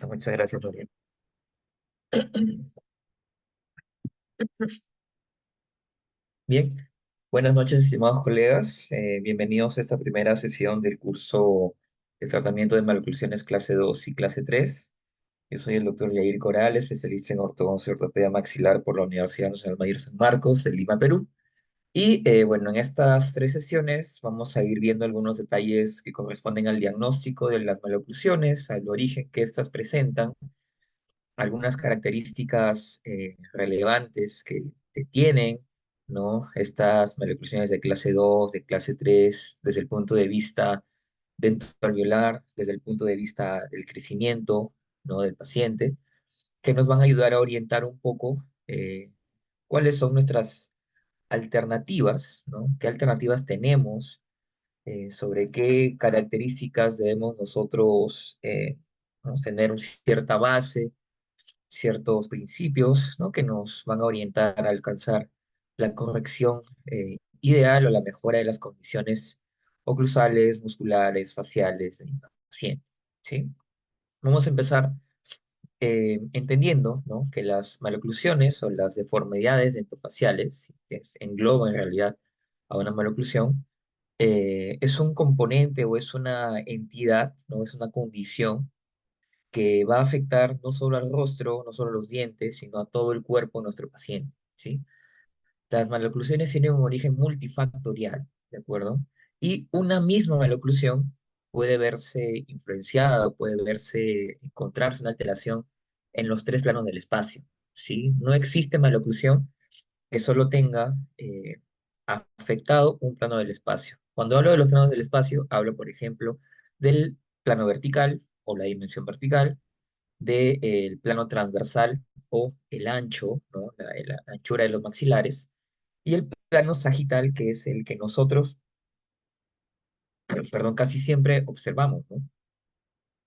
Muchas gracias, Lorena. Bien, buenas noches, estimados colegas. Bienvenidos a esta primera sesión del curso de tratamiento de maloclusiones clase 2 y clase 3. Yo soy el doctor Yair Coral, especialista en ortodoncia y ortopedia maxilar por la Universidad Nacional Mayor San Marcos de Lima, Perú. Y bueno, en estas tres sesiones vamos a ir viendo algunos detalles que corresponden al diagnóstico de las maloclusiones, al origen que éstas presentan, algunas características relevantes que tienen, ¿no? Estas maloclusiones de clase 2 de clase 3 desde el punto de vista dentoalveolar, desde el punto de vista del crecimiento, ¿no? Del paciente, que nos van a ayudar a orientar un poco cuáles son nuestras alternativas, ¿no? ¿Qué alternativas tenemos? Sobre qué características debemos nosotros ¿no? tener una cierta base, ciertos principios, ¿no? que nos van a orientar a alcanzar la corrección ideal o la mejora de las condiciones oclusales, musculares, faciales del paciente, ¿sí? Vamos a empezar entendiendo, ¿no? que las maloclusiones o las deformidades dentofaciales, que engloban en realidad a una maloclusión, es un componente o es una entidad, ¿no? Es una condición que va a afectar no solo al rostro, no solo a los dientes, sino a todo el cuerpo de nuestro paciente, ¿sí? Las maloclusiones tienen un origen multifactorial, ¿de acuerdo? Y una misma maloclusión puede verse influenciada, puede verse, encontrarse una alteración en los tres planos del espacio, ¿sí? No existe maloclusión que solo tenga afectado un plano del espacio. Cuando hablo de los planos del espacio, hablo, por ejemplo, del plano vertical o la dimensión vertical, del plano transversal o el ancho, ¿no? La anchura de los maxilares, y el plano sagital, que es el que nosotros, perdón, casi siempre observamos, ¿no?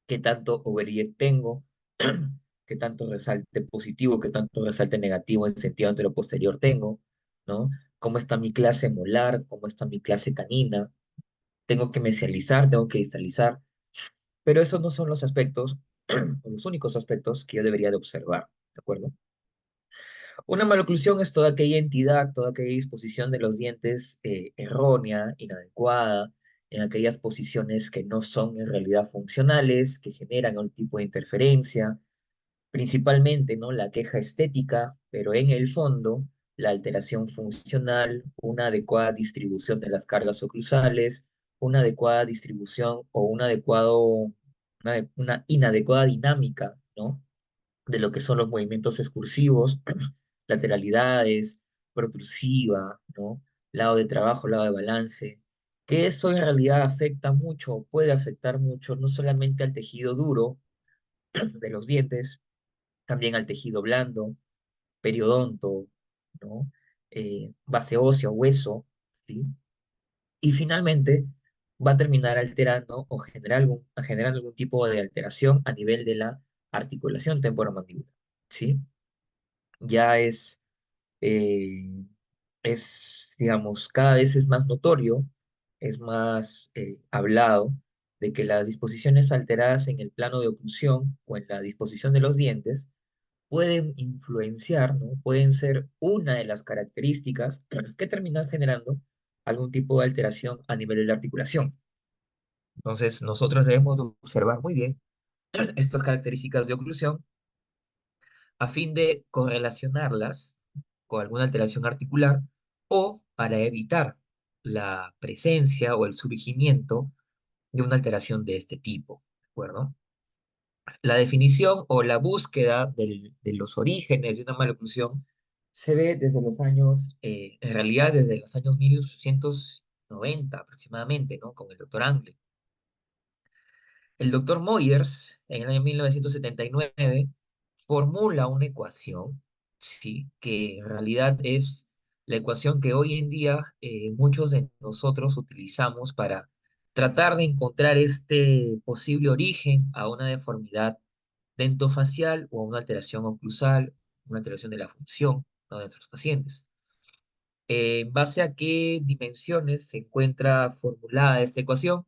Qué tanto overjet tengo, qué tanto resalte positivo, qué tanto resalte negativo en sentido anteroposterior tengo, ¿no? Cómo está mi clase molar, cómo está mi clase canina, tengo que mesializar, tengo que distalizar, pero esos no son los aspectos, o los únicos aspectos que yo debería de observar, ¿de acuerdo? Una maloclusión es toda aquella entidad, toda aquella disposición de los dientes errónea, inadecuada, en aquellas posiciones que no son en realidad funcionales, que generan un tipo de interferencia, principalmente, ¿no? La queja estética, pero en el fondo, la alteración funcional, una adecuada distribución de las cargas oclusales, una adecuada distribución o una inadecuada dinámica, ¿no? De lo que son los movimientos excursivos, lateralidades, propulsiva, ¿no? Lado de trabajo, lado de balance, que eso en realidad afecta mucho, puede afectar mucho, no solamente al tejido duro de los dientes, también al tejido blando, periodonto, ¿no? Base ósea, hueso, ¿sí? Y finalmente va a terminar alterando o generando algún tipo de alteración a nivel de la articulación temporomandibular, ¿sí? Ya eh, digamos, cada vez es más notorio, es más hablado de que las disposiciones alteradas en el plano de oclusión o en la disposición de los dientes pueden influenciar, ¿no? Pueden ser una de las características que terminan generando algún tipo de alteración a nivel de la articulación. Entonces, nosotros debemos de observar muy bien estas características de oclusión a fin de correlacionarlas con alguna alteración articular o para evitar la presencia o el surgimiento de una alteración de este tipo, ¿de acuerdo? La definición o la búsqueda de los orígenes de una maloclusión se ve desde los años, en realidad desde los años 1890 aproximadamente, ¿no? Con el doctor Angle. El doctor Moyers, en el año 1979, formula una ecuación, ¿sí? Que en realidad es la ecuación que hoy en día muchos de nosotros utilizamos para tratar de encontrar este posible origen a una deformidad dentofacial o a una alteración oclusal, una alteración de la función, ¿no? de nuestros pacientes. ¿En base a qué dimensiones se encuentra formulada esta ecuación?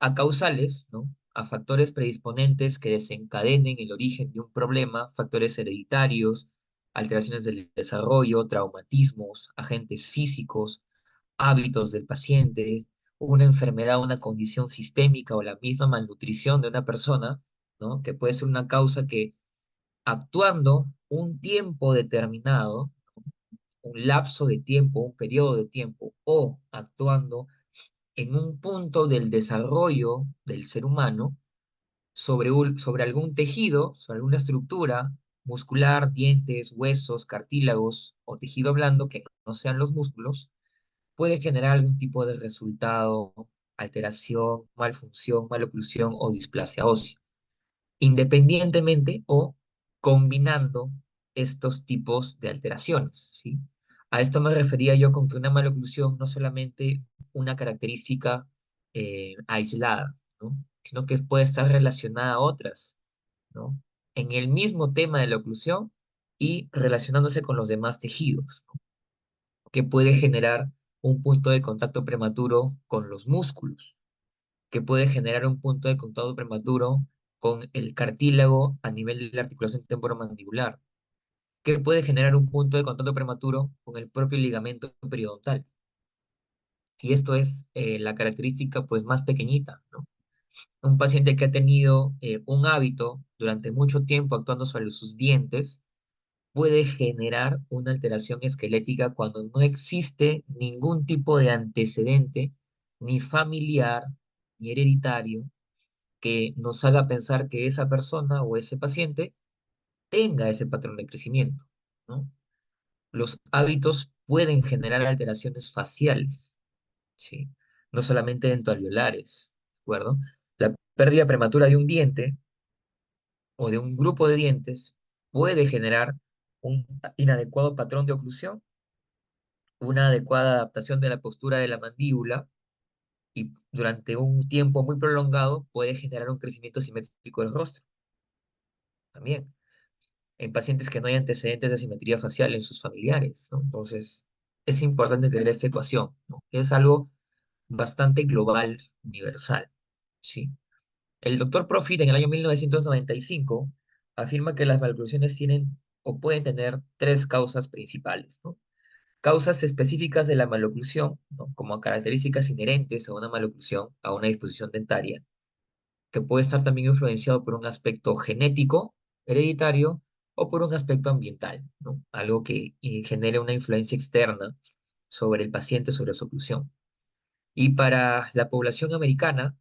A causales, ¿no? a factores predisponentes que desencadenen el origen de un problema, factores hereditarios, alteraciones del desarrollo, traumatismos, agentes físicos, hábitos del paciente, una enfermedad, una condición sistémica o la misma malnutrición de una persona, ¿no? Que puede ser una causa que actuando un tiempo determinado, un lapso de tiempo, un periodo de tiempo, o actuando en un punto del desarrollo del ser humano sobre algún tejido, sobre alguna estructura muscular, dientes, huesos, cartílagos o tejido blando que no sean los músculos, puede generar algún tipo de resultado, alteración, malfunción, maloclusión o displasia ósea, independientemente o combinando estos tipos de alteraciones, ¿sí? A esto me refería yo con que una maloclusión no solamente una característica aislada, ¿no? Sino que puede estar relacionada a otras, ¿no? En el mismo tema de la oclusión y relacionándose con los demás tejidos, ¿no? Que puede generar un punto de contacto prematuro con los músculos, que puede generar un punto de contacto prematuro con el cartílago a nivel de la articulación temporomandibular, que puede generar un punto de contacto prematuro con el propio ligamento periodontal. Y esto es la característica pues más pequeñita, ¿no? Un paciente que ha tenido un hábito durante mucho tiempo actuando sobre sus dientes puede generar una alteración esquelética cuando no existe ningún tipo de antecedente, ni familiar, ni hereditario, que nos haga pensar que esa persona o ese paciente tenga ese patrón de crecimiento, ¿no? Los hábitos pueden generar alteraciones faciales, ¿sí? No solamente dentoalveolares, ¿de acuerdo? La pérdida prematura de un diente o de un grupo de dientes puede generar un inadecuado patrón de oclusión, una adecuada adaptación de la postura de la mandíbula y durante un tiempo muy prolongado puede generar un crecimiento simétrico del rostro también, en pacientes que no hay antecedentes de asimetría facial en sus familiares, ¿no? Entonces, es importante tener esta ecuación, ¿no? Que es algo bastante global, universal, ¿sí? El doctor Profit en el año 1995 afirma que las maloclusiones tienen o pueden tener tres causas principales, ¿no? Causas específicas de la maloclusión, ¿no? Como características inherentes a una maloclusión, a una disposición dentaria, que puede estar también influenciado por un aspecto genético, hereditario, o por un aspecto ambiental, ¿no? Algo que genere una influencia externa sobre el paciente, sobre su oclusión. Y para la población americana,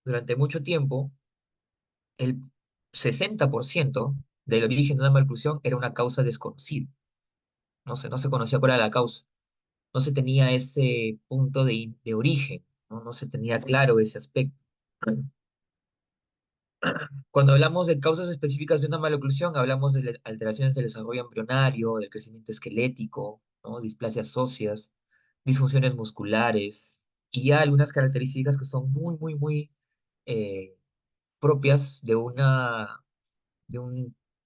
durante mucho tiempo, el 60% del origen de una maloclusión era una causa desconocida. No se conocía cuál era la causa. No se tenía ese punto de origen, ¿no? No se tenía claro ese aspecto. Cuando hablamos de causas específicas de una maloclusión, hablamos de alteraciones del desarrollo embrionario, del crecimiento esquelético, ¿no? Displasias óseas, disfunciones musculares y ya algunas características que son muy, muy, muy eh, propias de un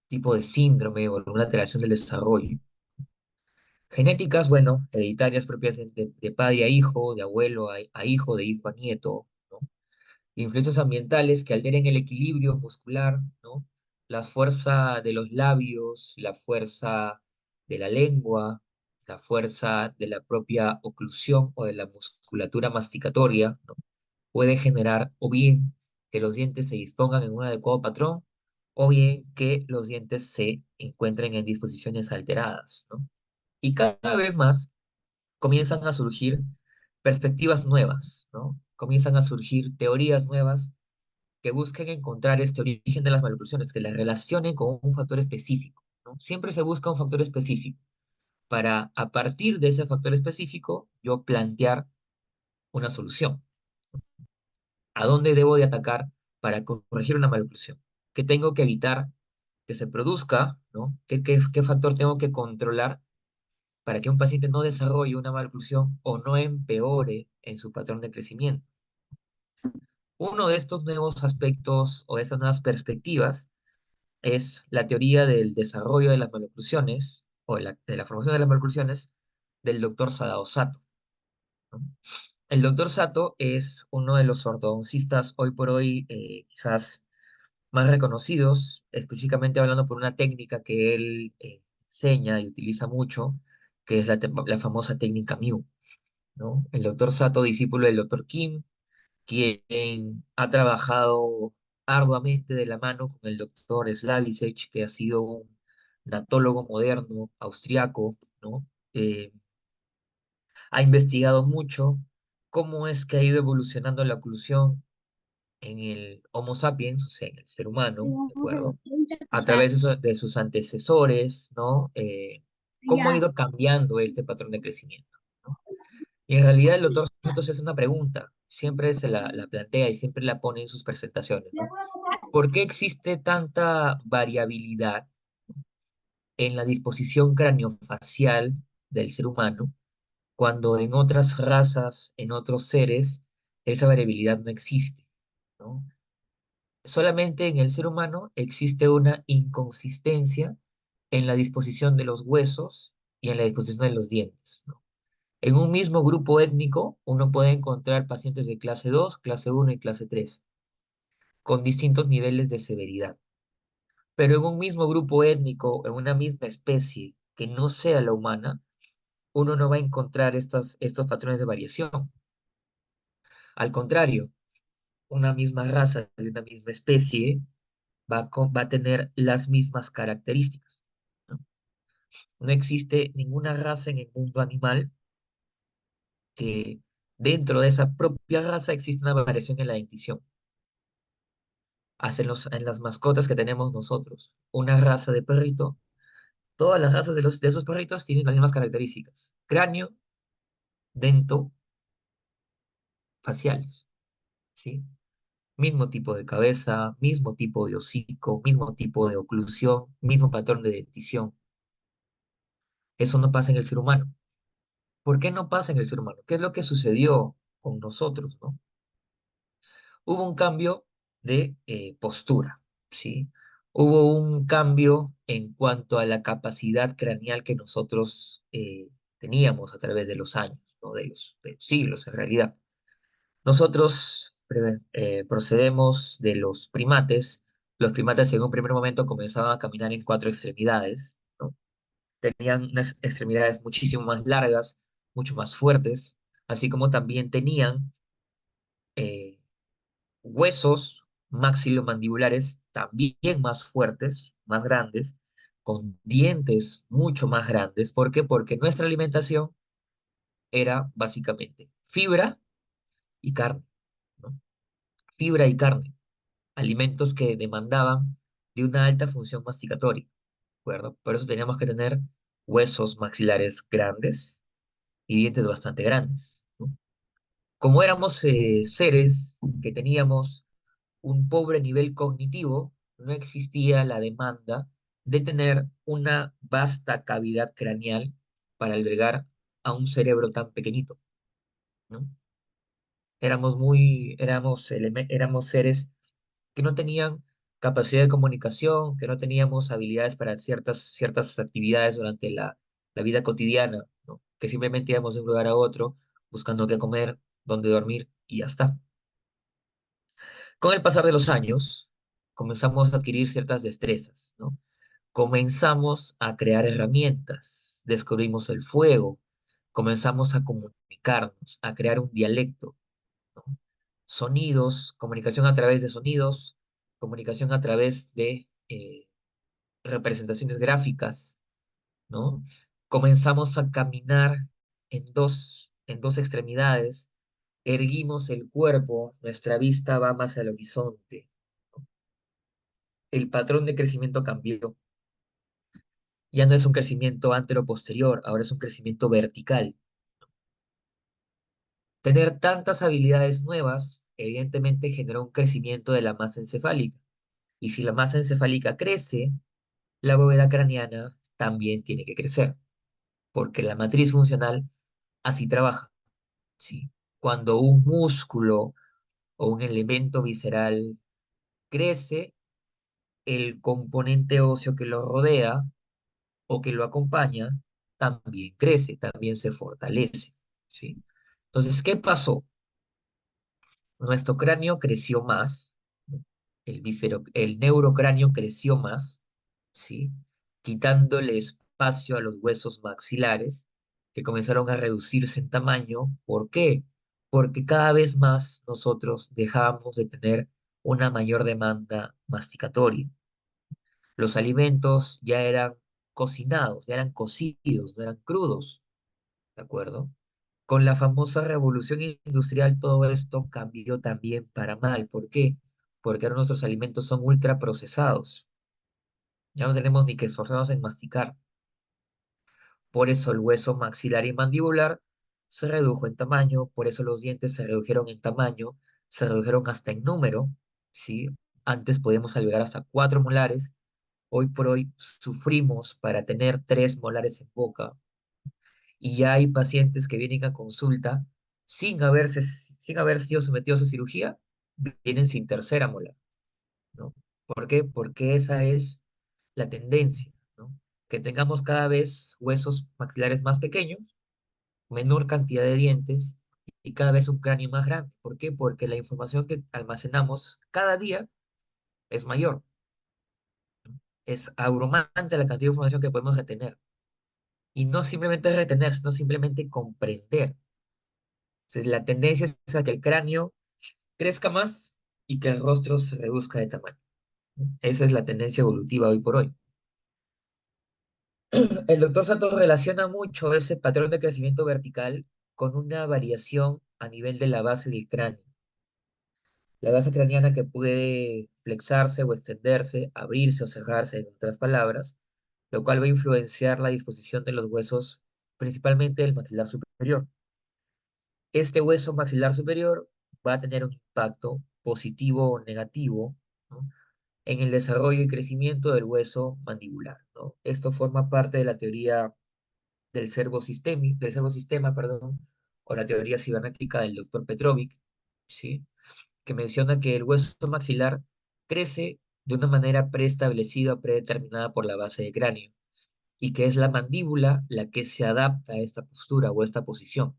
tipo de síndrome o de una alteración del desarrollo. Genéticas, bueno, hereditarias propias de padre a hijo, de abuelo a hijo, de hijo a nieto, ¿no? Influencias ambientales que alteren el equilibrio muscular, ¿no? La fuerza de los labios, la fuerza de la lengua, la fuerza de la propia oclusión o de la musculatura masticatoria, ¿no? Puede generar o bien que los dientes se dispongan en un adecuado patrón, o bien que los dientes se encuentren en disposiciones alteradas, ¿no? Y cada vez más comienzan a surgir perspectivas nuevas, ¿no? Comienzan a surgir teorías nuevas que busquen encontrar este origen de las maloclusiones, que las relacionen con un factor específico, ¿no? Siempre se busca un factor específico para, a partir de ese factor específico, yo plantear una solución. ¿A dónde debo de atacar para corregir una maloclusión? ¿Qué tengo que evitar que se produzca, ¿no? ¿Qué factor tengo que controlar para que un paciente no desarrolle una maloclusión o no empeore en su patrón de crecimiento? Uno de estos nuevos aspectos o de estas nuevas perspectivas es la teoría del desarrollo de las maloclusiones o de la formación de las maloclusiones del doctor Sadao Sato, ¿no? El doctor Sato es uno de los ortodoncistas hoy por hoy quizás más reconocidos, específicamente hablando por una técnica que él enseña y utiliza mucho, que es la famosa técnica Mew, ¿no? El doctor Sato, discípulo del doctor Kim, quien ha trabajado arduamente de la mano con el doctor Slavisec, que ha sido un natólogo moderno austriaco, ¿no? Eh, ha investigado mucho cómo es que ha ido evolucionando la oclusión en el Homo sapiens, o sea, en el ser humano, ¿de acuerdo? A través de sus antecesores, ¿no? Cómo ha ido cambiando este patrón de crecimiento, ¿no? Y en realidad el doctor Soto se hace una pregunta, siempre la plantea y siempre la pone en sus presentaciones, ¿no? ¿Por qué existe tanta variabilidad en la disposición craniofacial del ser humano cuando en otras razas, en otros seres, esa variabilidad no existe, ¿no? Solamente en el ser humano existe una inconsistencia en la disposición de los huesos y en la disposición de los dientes, ¿no? En un mismo grupo étnico, uno puede encontrar pacientes de clase 2, clase 1 y clase 3, con distintos niveles de severidad. Pero en un mismo grupo étnico, en una misma especie que no sea la humana, uno no va a encontrar estos patrones de variación. Al contrario, una misma raza de una misma especie va a tener las mismas características, ¿no? No existe ninguna raza en el mundo animal que dentro de esa propia raza existe una variación en la dentición. Hasta en las mascotas que tenemos nosotros. Una raza de perrito, todas las razas de esos perritos tienen las mismas características. Cráneo, dento, faciales, ¿sí? Mismo tipo de cabeza, mismo tipo de hocico, mismo tipo de oclusión, mismo patrón de dentición. Eso no pasa en el ser humano. ¿Por qué no pasa en el ser humano? ¿Qué es lo que sucedió con nosotros, no? Hubo un cambio de postura, ¿sí? Hubo un cambio en cuanto a la capacidad craneal que nosotros teníamos a través de los años, ¿no? De los siglos, en realidad. Nosotros procedemos de los primates. Los primates en un primer momento comenzaban a caminar en cuatro extremidades, ¿no? Tenían unas extremidades muchísimo más largas, mucho más fuertes, así como también tenían eh, huesos maxilomandibulares también más fuertes, más grandes, con dientes mucho más grandes. ¿Por qué? Porque nuestra alimentación era básicamente fibra y carne, ¿no? Fibra y carne, alimentos que demandaban de una alta función masticatoria, ¿de acuerdo? Por eso teníamos que tener huesos maxilares grandes y dientes bastante grandes, ¿no? Como éramos seres que teníamos un pobre nivel cognitivo, no existía la demanda de tener una vasta cavidad craneal para albergar a un cerebro tan pequeñito, ¿no? Éramos seres que no tenían capacidad de comunicación, que no teníamos habilidades para ciertas actividades durante la vida cotidiana, ¿no? Que simplemente íbamos de un lugar a otro buscando qué comer, dónde dormir y ya está. Con el pasar de los años, comenzamos a adquirir ciertas destrezas, ¿no? Comenzamos a crear herramientas, descubrimos el fuego, comenzamos a comunicarnos, a crear un dialecto, ¿no? Sonidos, comunicación a través de sonidos, comunicación a través de representaciones gráficas, ¿no? Comenzamos a caminar en dos extremidades, erguimos el cuerpo, nuestra vista va más al horizonte. El patrón de crecimiento cambió. Ya no es un crecimiento antero-posterior, ahora es un crecimiento vertical. Tener tantas habilidades nuevas, evidentemente, genera un crecimiento de la masa encefálica. Y si la masa encefálica crece, la bóveda craneana también tiene que crecer, porque la matriz funcional así trabaja, ¿sí? Cuando un músculo o un elemento visceral crece, el componente óseo que lo rodea o que lo acompaña también crece, también se fortalece, ¿sí? Entonces, ¿qué pasó? Nuestro cráneo creció más, ¿no? El neurocráneo creció más, ¿sí? Quitándole espacio a los huesos maxilares, que comenzaron a reducirse en tamaño. ¿Por qué? Porque cada vez más nosotros dejábamos de tener una mayor demanda masticatoria. Los alimentos ya eran cocinados, ya eran cocidos, no eran crudos, ¿de acuerdo? Con la famosa revolución industrial, todo esto cambió también para mal. ¿Por qué? Porque ahora nuestros alimentos son ultraprocesados. Ya no tenemos ni que esforzarnos en masticar. Por eso el hueso maxilar y mandibular se redujo en tamaño, por eso los dientes se redujeron en tamaño, se redujeron hasta en número, ¿sí? Antes podíamos llegar hasta 4 molares, hoy por hoy sufrimos para tener 3 molares en boca, y ya hay pacientes que vienen a consulta sin haber sido sometidos a cirugía, vienen sin tercera molar, ¿no? ¿Por qué? Porque esa es la tendencia, ¿no? Que tengamos cada vez huesos maxilares más pequeños, menor cantidad de dientes y cada vez un cráneo más grande. ¿Por qué? Porque la información que almacenamos cada día es mayor. Es abrumante la cantidad de información que podemos retener. Y no simplemente retener, sino simplemente comprender. Entonces, la tendencia es a que el cráneo crezca más y que el rostro se reduzca de tamaño. Esa es la tendencia evolutiva hoy por hoy. El doctor Santos relaciona mucho ese patrón de crecimiento vertical con una variación a nivel de la base del cráneo. La base craneana que puede flexarse o extenderse, abrirse o cerrarse, en otras palabras, lo cual va a influenciar la disposición de los huesos, principalmente el maxilar superior. Este hueso maxilar superior va a tener un impacto positivo o negativo, ¿no? En el desarrollo y crecimiento del hueso mandibular, ¿no? Esto forma parte de la teoría del servosistema, perdón, o la teoría cibernética del doctor Petrovic, ¿sí? Que menciona que el hueso maxilar crece de una manera preestablecida o predeterminada por la base de cráneo, y que es la mandíbula la que se adapta a esta postura o esta posición.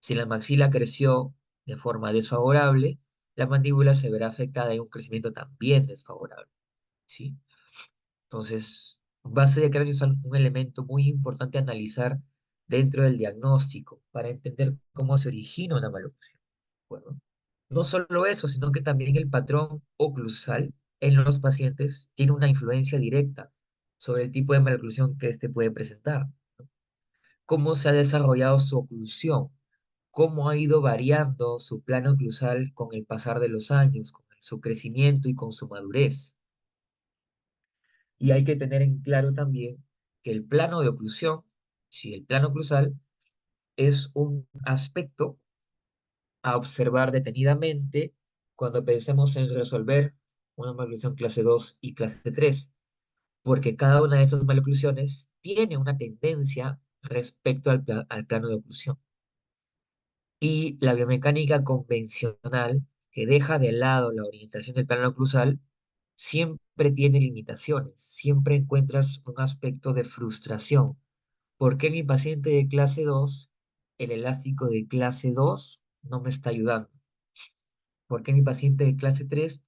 Si la maxila creció de forma desfavorable, la mandíbula se verá afectada en un crecimiento también desfavorable, ¿sí? Entonces, base de cráneo es un elemento muy importante a analizar dentro del diagnóstico para entender cómo se origina una maloclusión. Bueno, no solo eso, sino que también el patrón oclusal en los pacientes tiene una influencia directa sobre el tipo de maloclusión que éste puede presentar. Cómo se ha desarrollado su oclusión, cómo ha ido variando su plano oclusal con el pasar de los años, con su crecimiento y con su madurez. Y hay que tener en claro también que el plano de oclusión, si el plano oclusal, es un aspecto a observar detenidamente cuando pensemos en resolver una maloclusión clase 2 y clase 3, porque cada una de estas maloclusiones tiene una tendencia respecto al plano de oclusión. Y la biomecánica convencional, que deja de lado la orientación del plano oclusal, siempre tiene limitaciones, siempre encuentras un aspecto de frustración. ¿Por qué mi paciente de clase 2, el elástico de clase 2 no me está ayudando? ¿Por qué mi paciente de clase 3,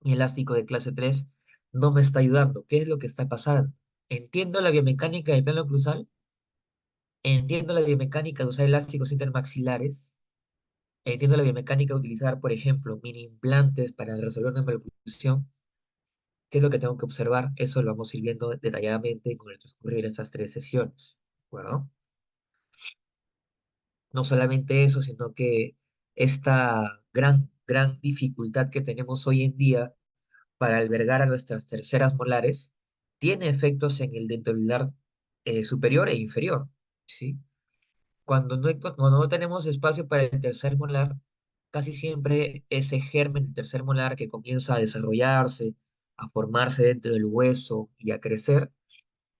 mi elástico de clase 3 no me está ayudando? ¿Qué es lo que está pasando? Entiendo la biomecánica del plano oclusal, entiendo la biomecánica de usar elásticos intermaxilares, entiendo la biomecánica de utilizar, por ejemplo, mini implantes para resolver una maloclusión. ¿Qué es lo que tengo que observar? Eso lo vamos a ir viendo detalladamente con el transcurrir de estas 3 sesiones. ¿De No solamente eso, sino que esta gran dificultad que tenemos hoy en día para albergar a nuestras terceras molares tiene efectos en el dentolular superior e inferior, ¿sí? Cuando no tenemos espacio para el tercer molar, casi siempre ese germen del tercer molar que comienza a desarrollarse, a formarse dentro del hueso y a crecer,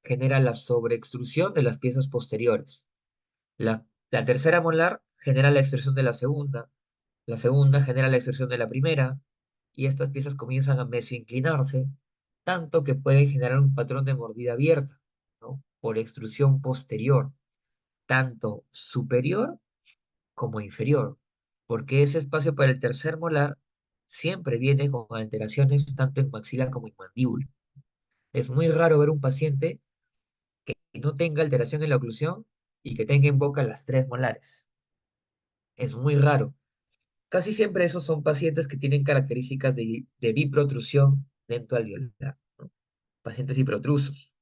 genera la sobreextrusión de las piezas posteriores. La tercera molar genera la extrusión de la segunda genera la extrusión de la primera, y estas piezas comienzan a medio inclinarse, tanto que pueden generar un patrón de mordida abierta, ¿no? Por extrusión posterior, tanto superior como inferior, porque ese espacio para el tercer molar siempre viene con alteraciones tanto en maxila como en mandíbula. Es muy raro ver un paciente que no tenga alteración en la oclusión y que tenga en boca las tres molares. Es muy raro. Casi siempre esos son pacientes que tienen características de biprotrusión dentro alveolar, ¿no? Pacientes hiprotrusos.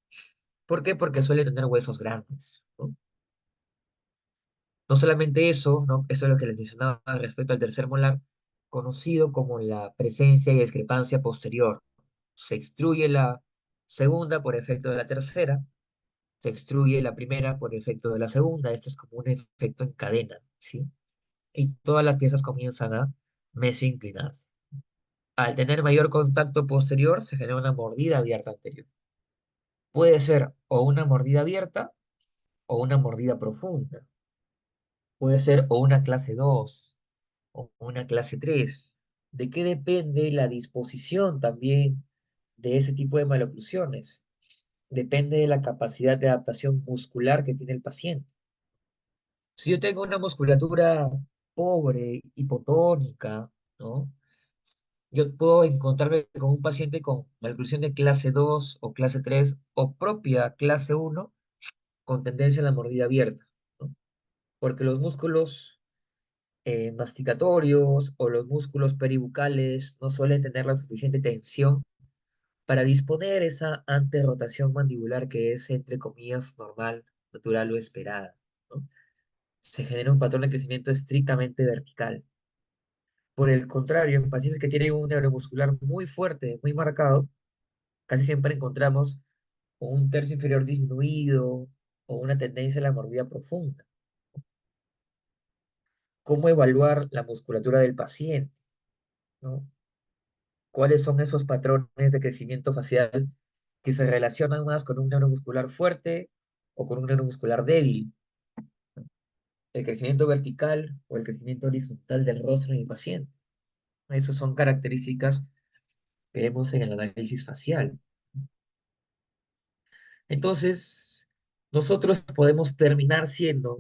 ¿Por qué? Porque suele tener huesos grandes, ¿no? No solamente eso, ¿no? Eso es lo que les mencionaba respecto al tercer molar, conocido como la presencia y discrepancia posterior. Se extruye la segunda por efecto de la tercera, se extruye la primera por efecto de la segunda. Esto es como un efecto en cadena, ¿sí? Y todas las piezas comienzan a mesioinclinar. Al tener mayor contacto posterior, se genera una mordida abierta anterior. Puede ser o una mordida abierta o una mordida profunda. Puede ser o una clase 2 o una clase 3. ¿De qué depende la disposición también de ese tipo de maloclusiones? Depende de la capacidad de adaptación muscular que tiene el paciente. Si yo tengo una musculatura pobre, hipotónica, ¿no? Yo puedo encontrarme con un paciente con maloclusión de clase 2 o clase 3 o propia clase uno con tendencia a la mordida abierta, ¿no? Porque los músculos masticatorios o los músculos peribucales no suelen tener la suficiente tensión para disponer esa anterrotación mandibular que es, entre comillas, normal, natural o esperada, ¿no? Se genera un patrón de crecimiento estrictamente vertical. Por el contrario, en pacientes que tienen un neuromuscular muy fuerte, muy marcado, casi siempre encontramos un tercio inferior disminuido o una tendencia a la mordida profunda. ¿Cómo evaluar la musculatura del paciente, ¿no? ¿Cuáles son esos patrones de crecimiento facial que se relacionan más con un neuromuscular fuerte o con un neuromuscular débil? El crecimiento vertical o el crecimiento horizontal del rostro del paciente. Esas son características que vemos en el análisis facial. Entonces, nosotros podemos terminar siendo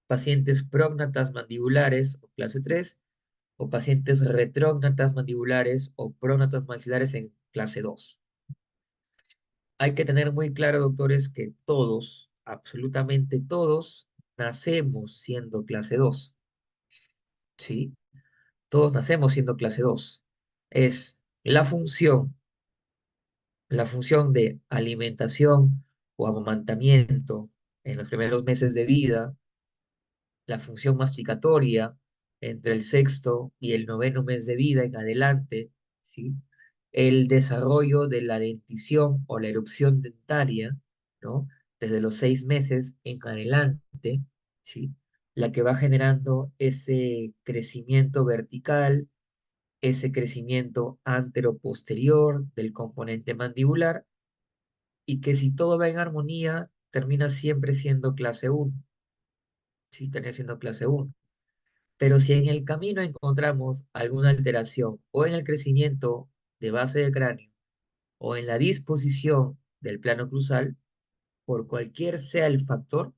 pacientes prógnatas mandibulares o clase 3 o pacientes retrógnatas mandibulares o prógnatas maxilares en clase 2. Hay que tener muy claro, doctores, que todos, absolutamente todos, nacemos siendo clase 2, ¿sí? Todos nacemos siendo clase 2. Es la función de alimentación o amamantamiento en los primeros meses de vida, la función masticatoria entre el sexto y el noveno mes de vida en adelante, ¿sí? El desarrollo de la dentición o la erupción dentaria, ¿no? Desde los 6 meses en adelante, ¿sí? La que va generando ese crecimiento vertical, ese crecimiento anteroposterior del componente mandibular, y que si todo va en armonía, termina siempre siendo clase uno, ¿sí? Termina siendo clase uno. Pero si en el camino encontramos alguna alteración o en el crecimiento de base del cráneo o en la disposición del plano cruzal, por cualquier sea el factor,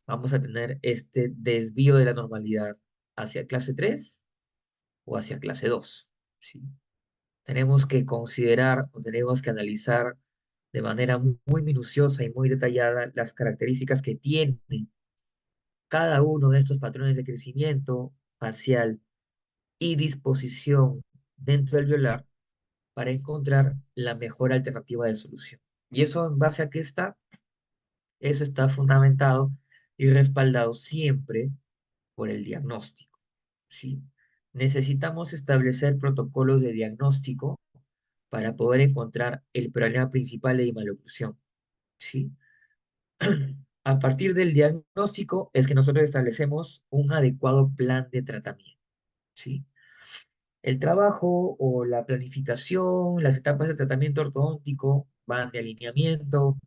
vamos a tener este desvío de la normalidad hacia clase 3 o hacia clase 2, ¿sí? Tenemos que considerar o tenemos que analizar de manera muy minuciosa y muy detallada las características que tiene cada uno de estos patrones de crecimiento facial y disposición dentro del violar para encontrar la mejor alternativa de solución. ¿Y eso en base a qué está? Eso está fundamentado y respaldado siempre por el diagnóstico, ¿sí? Necesitamos establecer protocolos de diagnóstico para poder encontrar el problema principal de maloclusión, ¿sí? A partir del diagnóstico es que nosotros establecemos un adecuado plan de tratamiento, ¿sí? El trabajo o la planificación, las etapas de tratamiento ortodóntico van de alineamiento,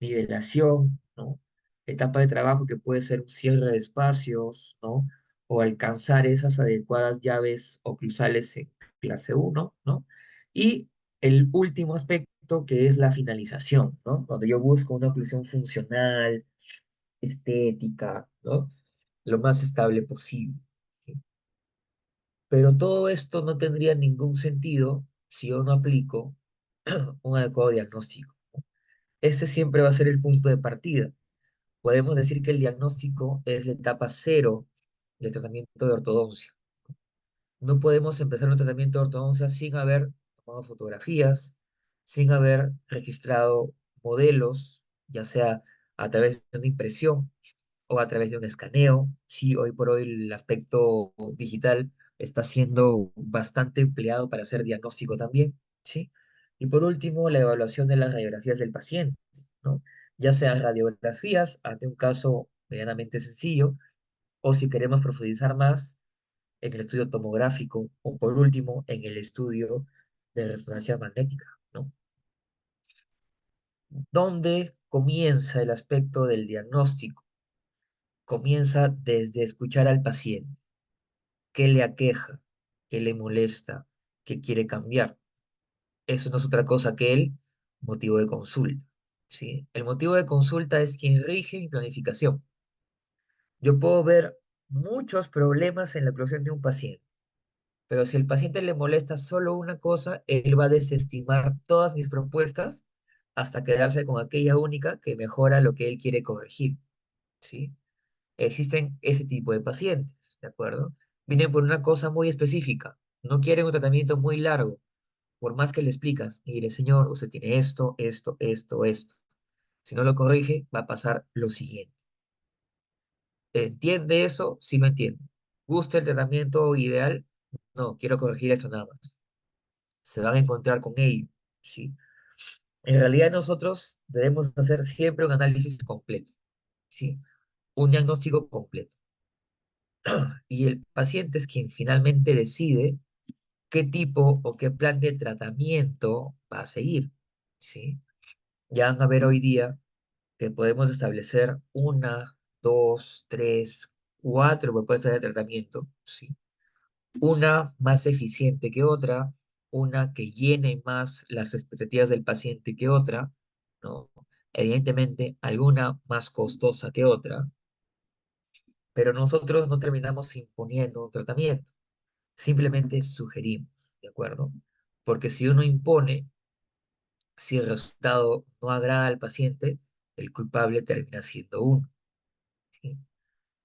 nivelación, ¿no? Etapa de trabajo que puede ser un cierre de espacios, ¿no? O alcanzar esas adecuadas llaves oclusales en clase uno, ¿no? Y el último aspecto que es la finalización, ¿no? Cuando yo busco una oclusión funcional, estética, ¿no? lo más estable posible. ¿Sí? Pero todo esto no tendría ningún sentido si yo no aplico un adecuado diagnóstico. Este siempre va a ser el punto de partida. Podemos decir que el diagnóstico es la etapa cero del tratamiento de ortodoncia. No podemos empezar un tratamiento de ortodoncia sin haber tomado fotografías, sin haber registrado modelos, ya sea a través de una impresión o a través de un escaneo. Sí, hoy por hoy el aspecto digital está siendo bastante empleado para hacer diagnóstico también, ¿sí? Y por último, la evaluación de las radiografías del paciente, ¿no? Ya sea radiografías ante un caso medianamente sencillo, o si queremos profundizar más en el estudio tomográfico, o por último, en el estudio de resonancia magnética, ¿no? ¿Dónde comienza el aspecto del diagnóstico? Comienza desde escuchar al paciente, qué le aqueja, qué le molesta, qué quiere cambiar. Eso no es otra cosa que el motivo de consulta, ¿sí? El motivo de consulta es quien rige mi planificación. Yo puedo ver muchos problemas en la evaluación de un paciente, pero si el paciente le molesta solo una cosa, él va a desestimar todas mis propuestas hasta quedarse con aquella única que mejora lo que él quiere corregir, ¿sí? Existen ese tipo de pacientes, ¿de acuerdo? Vienen por una cosa muy específica, no quieren un tratamiento muy largo, por más que le explicas, mire, señor, usted tiene esto, esto, esto, esto. Si no lo corrige, va a pasar lo siguiente. ¿Entiende eso? Sí lo entiende. ¿Gusta el tratamiento ideal? No, quiero corregir esto nada más. Se van a encontrar con ello, ¿sí? En realidad nosotros debemos hacer siempre un análisis completo, ¿sí? Un diagnóstico completo. Y el paciente es quien finalmente decide qué tipo o qué plan de tratamiento va a seguir, ¿sí? Ya van a ver hoy día que podemos establecer una, dos, tres, cuatro propuestas de tratamiento, ¿sí? Una más eficiente que otra, una que llene más las expectativas del paciente que otra, ¿no? Evidentemente, alguna más costosa que otra, pero nosotros no terminamos imponiendo un tratamiento, simplemente sugerimos, ¿de acuerdo? Porque si uno impone, si el resultado no agrada al paciente, el culpable termina siendo uno, ¿sí?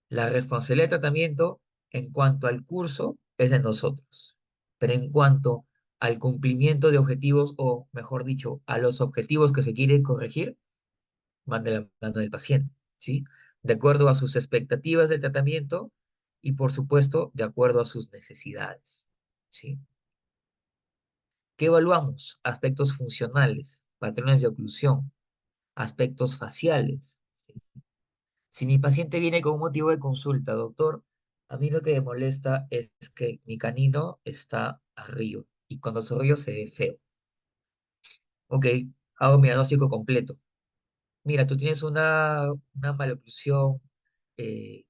La responsabilidad de tratamiento en cuanto al curso es de nosotros, pero en cuanto al cumplimiento de objetivos, o mejor dicho, a los objetivos que se quiere corregir, van de la mano del paciente, ¿sí? De acuerdo a sus expectativas de tratamiento y, por supuesto, de acuerdo a sus necesidades, ¿sí? ¿Qué evaluamos? Aspectos funcionales, patrones de oclusión, aspectos faciales. Si mi paciente viene con un motivo de consulta, doctor, a mí lo que me molesta es que mi canino está arriba y cuando sonrío se ve feo. Ok, hago mi diagnóstico completo. Mira, tú tienes una maloclusión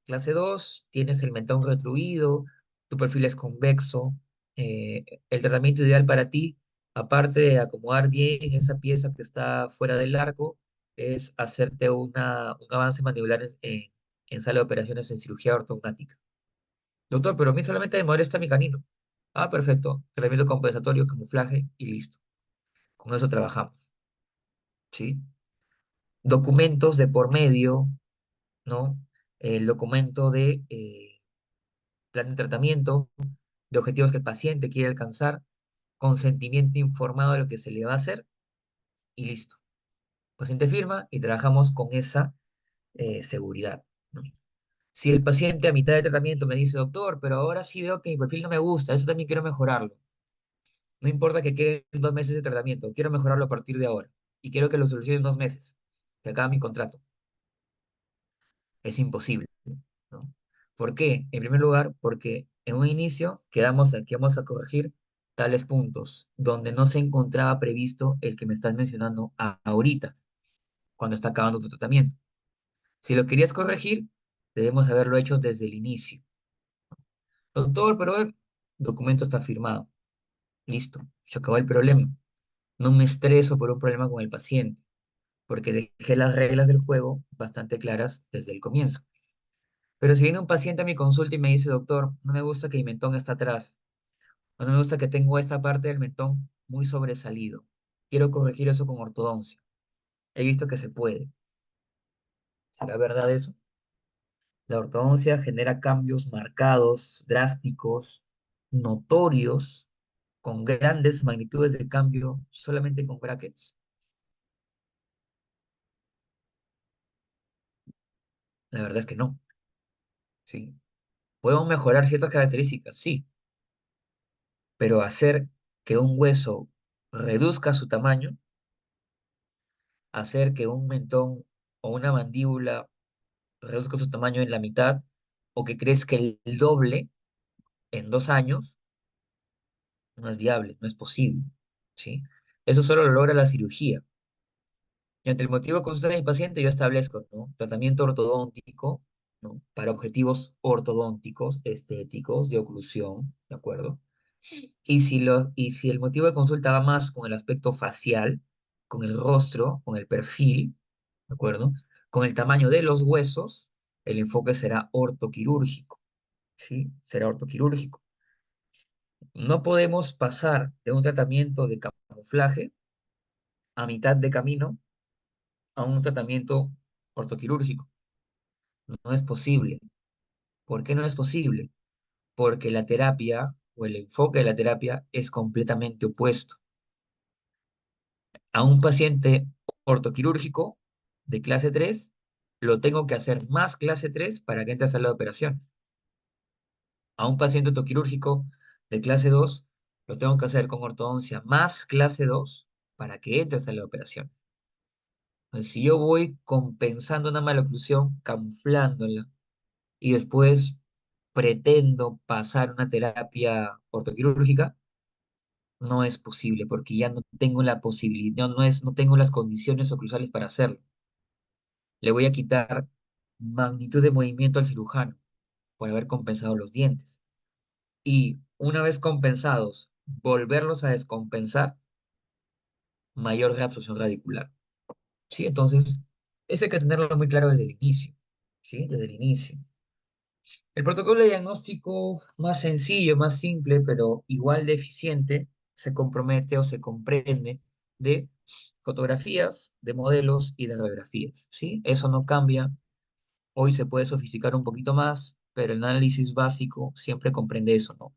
clase 2, tienes el mentón retruido, tu perfil es convexo. El tratamiento ideal para ti, aparte de acomodar bien esa pieza que está fuera del arco, es hacerte un avance mandibular en sala de operaciones en cirugía ortognática. Doctor, pero a mí solamente me molesta mi canino. Ah, perfecto. Tratamiento compensatorio, camuflaje y listo. Con eso trabajamos, ¿sí? Documentos de por medio, ¿no? El documento de plan de tratamiento, de objetivos que el paciente quiere alcanzar, consentimiento informado de lo que se le va a hacer y listo. El paciente firma y trabajamos con esa seguridad, ¿no? Si el paciente a mitad de tratamiento me dice, doctor, pero ahora sí veo que mi perfil no me gusta, eso también quiero mejorarlo. No importa que queden 2 meses de tratamiento, quiero mejorarlo a partir de ahora. Y quiero que lo solucione en 2 meses, que acaba mi contrato. Es imposible, ¿no? ¿Por qué? En primer lugar, porque en un inicio quedamos en que vamos a corregir tales puntos donde no se encontraba previsto el que me estás mencionando ahorita, cuando está acabando tu tratamiento. Si lo querías corregir, debemos haberlo hecho desde el inicio. Doctor, pero el documento está firmado. Listo, se acabó el problema. No me estreso por un problema con el paciente, porque dejé las reglas del juego bastante claras desde el comienzo. Pero si viene un paciente a mi consulta y me dice, doctor, no me gusta que mi mentón está atrás, o no me gusta que tengo esta parte del mentón muy sobresalido, quiero corregir eso con ortodoncia. He visto que se puede. ¿Será verdad eso? La ortodoncia genera cambios marcados, drásticos, notorios, con grandes magnitudes de cambio solamente con brackets. La verdad es que no, ¿sí? Podemos mejorar ciertas características, sí, pero hacer que un hueso reduzca su tamaño, hacer que un mentón o una mandíbula reduzca su tamaño en la mitad, o que crezca el doble en 2 años, no es viable, no es posible, ¿sí? Eso solo lo logra la cirugía. Y ante el motivo de consulta de mi paciente, yo establezco, ¿no? Tratamiento ortodóntico, ¿no? Para objetivos ortodónticos, estéticos, de oclusión, ¿de acuerdo? Y si el motivo de consulta va más con el aspecto facial, con el rostro, con el perfil, ¿de acuerdo? Con el tamaño de los huesos, el enfoque será ortoquirúrgico, ¿sí? Será ortoquirúrgico. No podemos pasar de un tratamiento de camuflaje a mitad de camino a un tratamiento ortoquirúrgico. No es posible. ¿Por qué no es posible? Porque la terapia o el enfoque de la terapia es completamente opuesto. A un paciente ortoquirúrgico de clase 3 lo tengo que hacer más clase 3 para que entre a sala de operaciones. A un paciente ortoquirúrgico de clase 2 lo tengo que hacer con ortodoncia más clase 2 para que entre a sala de operaciones. Entonces, si yo voy compensando una maloclusión, camuflándola, y después pretendo pasar una terapia ortoquirúrgica, no es posible porque ya no tengo la posibilidad, no tengo las condiciones oclusales para hacerlo. Le voy a quitar magnitud de movimiento al cirujano por haber compensado los dientes. Y una vez compensados, volverlos a descompensar, mayor reabsorción radicular. ¿Sí? Entonces, eso hay que tenerlo muy claro desde el inicio. ¿Sí? Desde el inicio. El protocolo de diagnóstico más sencillo, más simple, pero igual de eficiente, se compromete o se comprende de fotografías, de modelos y de radiografías, ¿sí? Eso no cambia. Hoy se puede sofisticar un poquito más, pero el análisis básico siempre comprende eso, ¿no?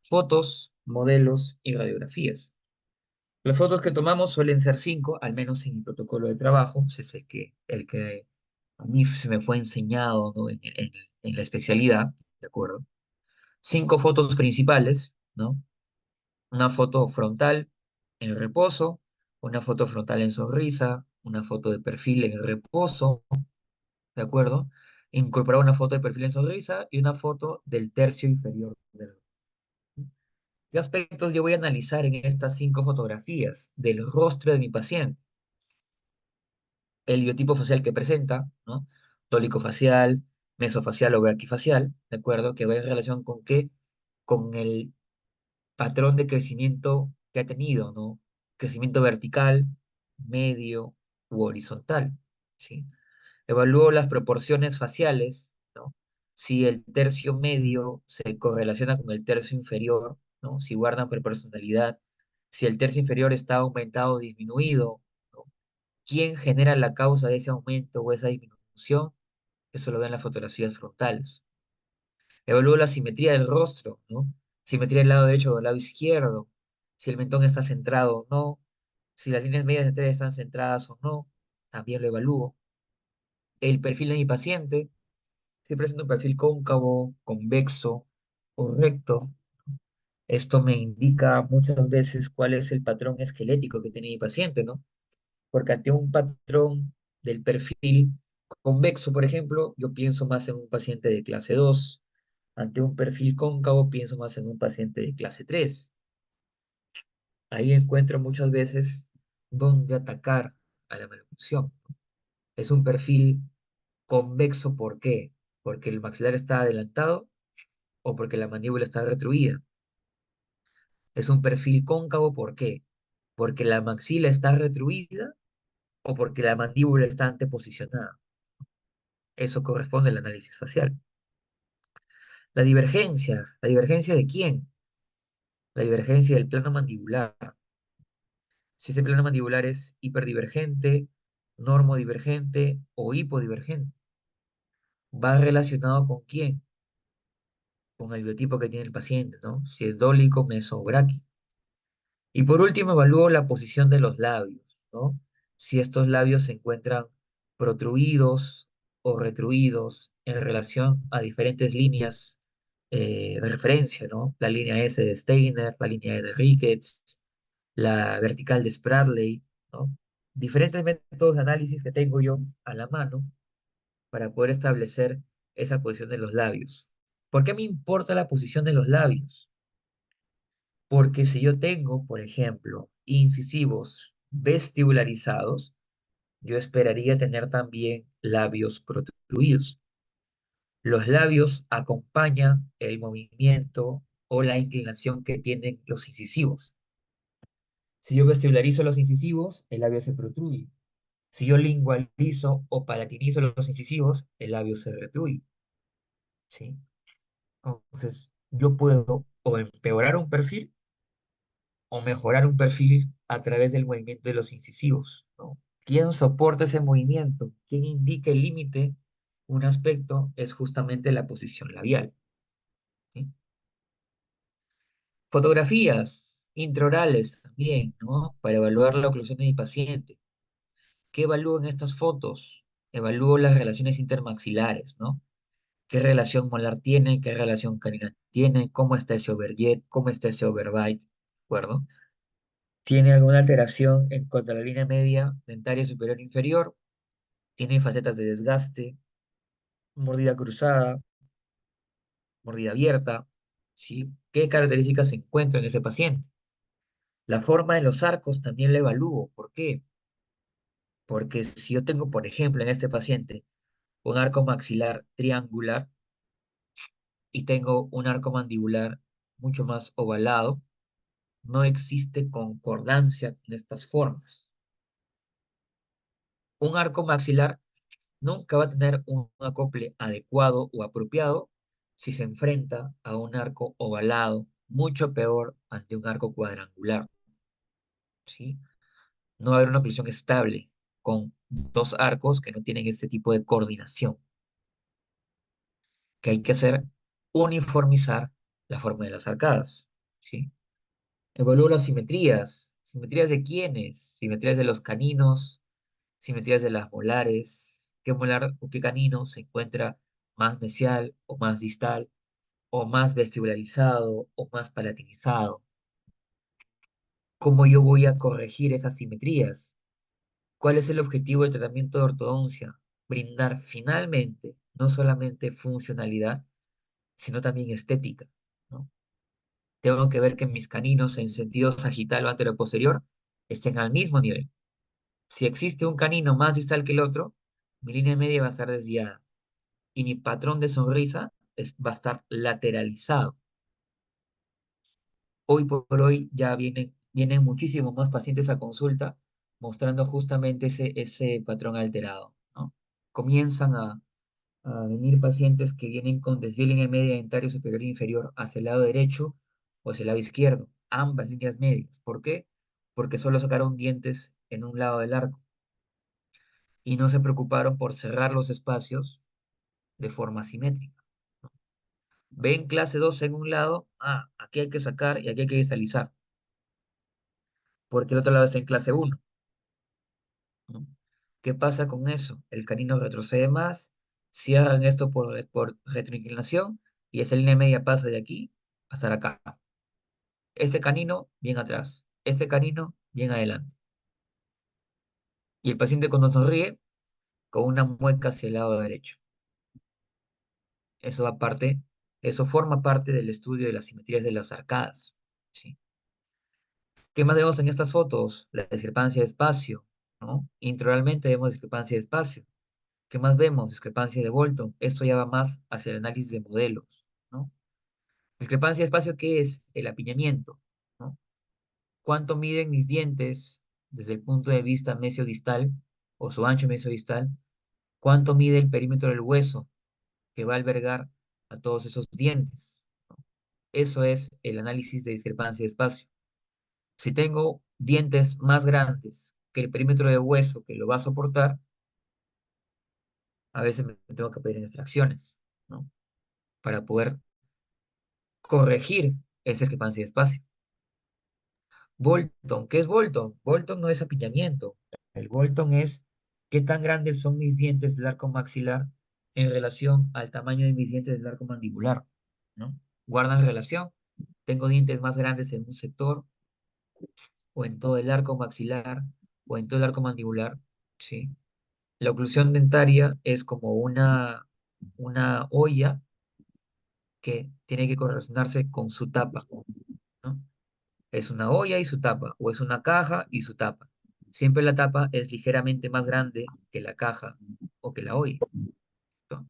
Fotos, modelos y radiografías. Las fotos que tomamos suelen ser cinco, al menos en mi protocolo de trabajo, ese es el que a mí se me fue enseñado, ¿no? En la especialidad, ¿de acuerdo? 5 fotos principales, ¿no? Una foto frontal en reposo, una foto frontal en sonrisa, una foto de perfil en reposo, ¿de acuerdo? Incorporar una foto de perfil en sonrisa y una foto del tercio inferior del rostro. ¿Qué aspectos yo voy a analizar en estas 5 fotografías del rostro de mi paciente? El biotipo facial que presenta, ¿no? Tólico facial, mesofacial o braquifacial, ¿de acuerdo? Que va en relación con qué? Con el patrón de crecimiento que ha tenido, ¿no? Crecimiento vertical, medio u horizontal, ¿sí? Evalúo las proporciones faciales, ¿no? Si el tercio medio se correlaciona con el tercio inferior, ¿no? Si guardan proporcionalidad, si el tercio inferior está aumentado o disminuido, ¿no? ¿Quién genera la causa de ese aumento o esa disminución? Eso lo ven las fotografías frontales. Evalúo la simetría del rostro, ¿no? Simetría del lado derecho o del lado izquierdo, si el mentón está centrado o no, si las líneas medias entre están centradas o no, también lo evalúo. El perfil de mi paciente, si presenta un perfil cóncavo, convexo o recto, esto me indica muchas veces cuál es el patrón esquelético que tiene mi paciente, ¿no? Porque ante un patrón del perfil convexo, por ejemplo, yo pienso más en un paciente de clase 2. Ante un perfil cóncavo, pienso más en un paciente de clase 3. Ahí encuentro muchas veces dónde atacar a la malocclusión. Es un perfil convexo, ¿por qué? Porque el maxilar está adelantado o porque la mandíbula está retruida. Es un perfil cóncavo, ¿por qué? Porque la maxila está retruida o porque la mandíbula está anteposicionada. Eso corresponde al análisis facial. ¿La divergencia de quién? La divergencia del plano mandibular. Si ese plano mandibular es hiperdivergente, normodivergente o hipodivergente. ¿Va relacionado con quién? Con el biotipo que tiene el paciente, ¿no? Si es dólico, meso o bráquico. Y por último, evalúo la posición de los labios, ¿no? Si estos labios se encuentran protruidos o retruidos en relación a diferentes líneas de referencia, ¿no? La línea S de Steiner, la línea E de Ricketts, la vertical de Spradley, ¿no? Diferentes métodos de análisis que tengo yo a la mano para poder establecer esa posición de los labios. ¿Por qué me importa la posición de los labios? Porque si yo tengo, por ejemplo, incisivos vestibularizados, yo esperaría tener también labios protruidos. Los labios acompañan el movimiento o la inclinación que tienen los incisivos. Si yo vestibularizo los incisivos, el labio se protruye. Si yo lingualizo o palatinizo los incisivos, el labio se retruye, ¿sí? Entonces, yo puedo o empeorar un perfil o mejorar un perfil a través del movimiento de los incisivos, ¿no? ¿Quién soporta ese movimiento? ¿Quién indica el límite? Un aspecto es justamente la posición labial, ¿sí? Fotografías intraorales también, ¿no? Para evaluar la oclusión de mi paciente. ¿Qué evalúo en estas fotos? Evalúo las relaciones intermaxilares, ¿no? ¿Qué relación molar tiene? ¿Qué relación canina tiene? ¿Cómo está ese overjet? ¿Cómo está ese overbite? ¿De acuerdo? ¿Tiene alguna alteración en cuanto a la línea media dentaria superior e inferior? ¿Tiene facetas de desgaste? ¿Mordida cruzada? ¿Mordida abierta? ¿Sí? ¿Qué características se encuentran en ese paciente? La forma de los arcos también la evalúo. ¿Por qué? Porque si yo tengo, por ejemplo, en este paciente un arco maxilar triangular y tengo un arco mandibular mucho más ovalado, no existe concordancia en estas formas. Un arco maxilar nunca va a tener un acople adecuado o apropiado si se enfrenta a un arco ovalado, mucho peor ante un arco cuadrangular, ¿sí? No va a haber una oclusión estable con dos arcos que no tienen ese tipo de coordinación, que hay que hacer uniformizar la forma de las arcadas, ¿sí? Evalúo las simetrías. ¿Simetrías de quiénes? Simetrías de los caninos, simetrías de las molares. ¿Qué molar o qué canino se encuentra más mesial o más distal, o más vestibularizado o más palatinizado? ¿Cómo yo voy a corregir esas simetrías? ¿Cuál es el objetivo del tratamiento de ortodoncia? Brindar finalmente no solamente funcionalidad, sino también estética, ¿no? Tengo que ver que mis caninos en sentido sagital o anteroposterior estén al mismo nivel. Si existe un canino más distal que el otro, mi línea media va a estar desviada y mi patrón de sonrisa va a estar lateralizado. Hoy por hoy ya vienen muchísimos más pacientes a consulta mostrando justamente ese patrón alterado, ¿no? Comienzan a venir pacientes que vienen con línea media dentaria superior e inferior hacia el lado derecho o hacia el lado izquierdo, ambas líneas medias. ¿Por qué? Porque solo sacaron dientes en un lado del arco y no se preocuparon por cerrar los espacios de forma simétrica. Ven clase 2 en un lado, aquí hay que sacar y aquí hay que distalizar, porque el otro lado está en clase 1, ¿no? ¿Qué pasa con eso? El canino retrocede más, cierran esto por retroinclinación y esa línea media pasa de aquí hasta acá. Este canino bien atrás, este canino bien adelante. Y el paciente cuando sonríe, con una mueca hacia el lado derecho. Eso aparte, eso forma parte del estudio de las simetrías de las arcadas, ¿sí? ¿Qué más vemos en estas fotos? La discrepancia de espacio, ¿no? Intraoralmente vemos discrepancia de espacio. ¿Qué más vemos? Discrepancia de Bolton. Esto ya va más hacia el análisis de modelos, ¿no? Discrepancia de espacio, ¿qué es? El apiñamiento, ¿no? ¿Cuánto miden mis dientes desde el punto de vista mesiodistal o su ancho mesiodistal? ¿Cuánto mide el perímetro del hueso que va a albergar a todos esos dientes. Eso es el análisis de discrepancia de espacio. Si tengo dientes más grandes que el perímetro de hueso que lo va a soportar, a veces me tengo que pedir en extracciones, ¿no? Para poder corregir esa discrepancia de espacio. Bolton, ¿qué es Bolton? Bolton no es apiñamiento. El Bolton es qué tan grandes son mis dientes del arco maxilar en relación al tamaño de mis dientes del arco mandibular, ¿no? ¿Guardan relación? Tengo dientes más grandes en un sector o en todo el arco maxilar o en todo el arco mandibular, ¿sí? La oclusión dentaria es como una olla que tiene que correlacionarse con su tapa, ¿no? Es una olla y su tapa, o es una caja y su tapa. Siempre la tapa es ligeramente más grande que la caja o que la olla, ¿no?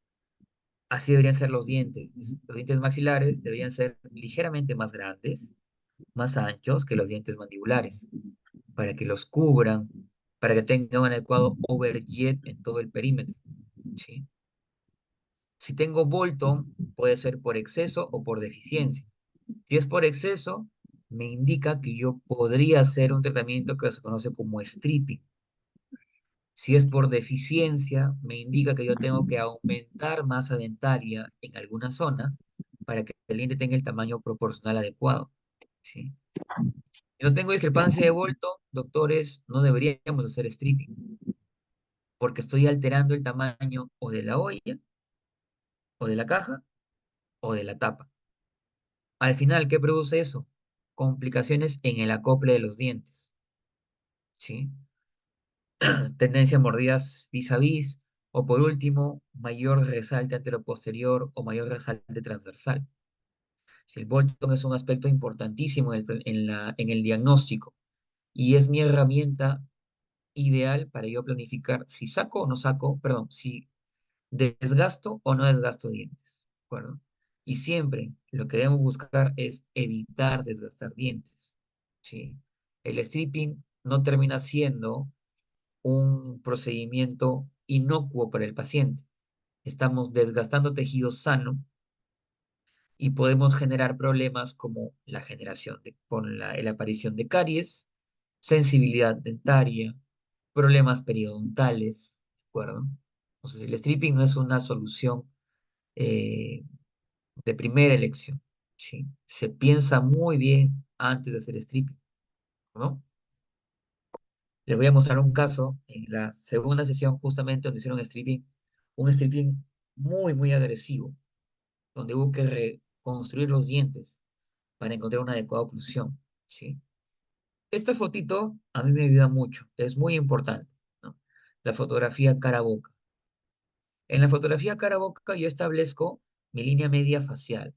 Así deberían ser los dientes. Los dientes maxilares deberían ser ligeramente más grandes, más anchos que los dientes mandibulares, para que los cubran, para que tengan un adecuado overjet en todo el perímetro, ¿sí? Si tengo Bolton, puede ser por exceso o por deficiencia. Si es por exceso, me indica que yo podría hacer un tratamiento que se conoce como stripping. Si es por deficiencia, me indica que yo tengo que aumentar masa dentaria en alguna zona para que el diente tenga el tamaño proporcional adecuado, ¿sí? Si no tengo discrepancia de Bolton, doctores, no deberíamos hacer stripping, porque estoy alterando el tamaño o de la olla, o de la caja, o de la tapa. Al final, ¿qué produce eso? Complicaciones en el acople de los dientes, ¿sí? Tendencia a mordidas vis a vis, o por último, mayor resalte anteroposterior o mayor resalte transversal. Si el Bolton es un aspecto importantísimo en el diagnóstico y es mi herramienta ideal para yo planificar si saco o no saco, perdón, si desgasto o no desgasto dientes, ¿de acuerdo? Y siempre lo que debemos buscar es evitar desgastar dientes, ¿sí? El stripping no termina siendo un procedimiento inocuo para el paciente. Estamos desgastando tejido sano y podemos generar problemas como la generación con la aparición de caries, sensibilidad dentaria, problemas periodontales, ¿de acuerdo? Entonces, el stripping no es una solución eh, de primera elección, ¿sí? Se piensa muy bien antes de hacer stripping, ¿no? Les voy a mostrar un caso en la segunda sesión justamente donde hicieron un stripping muy, muy agresivo, donde hubo que reconstruir los dientes para encontrar una adecuada oclusión, ¿sí? Esta fotito a mí me ayuda mucho, es muy importante, ¿no? La fotografía cara a boca. En la fotografía cara a boca yo establezco mi línea media facial,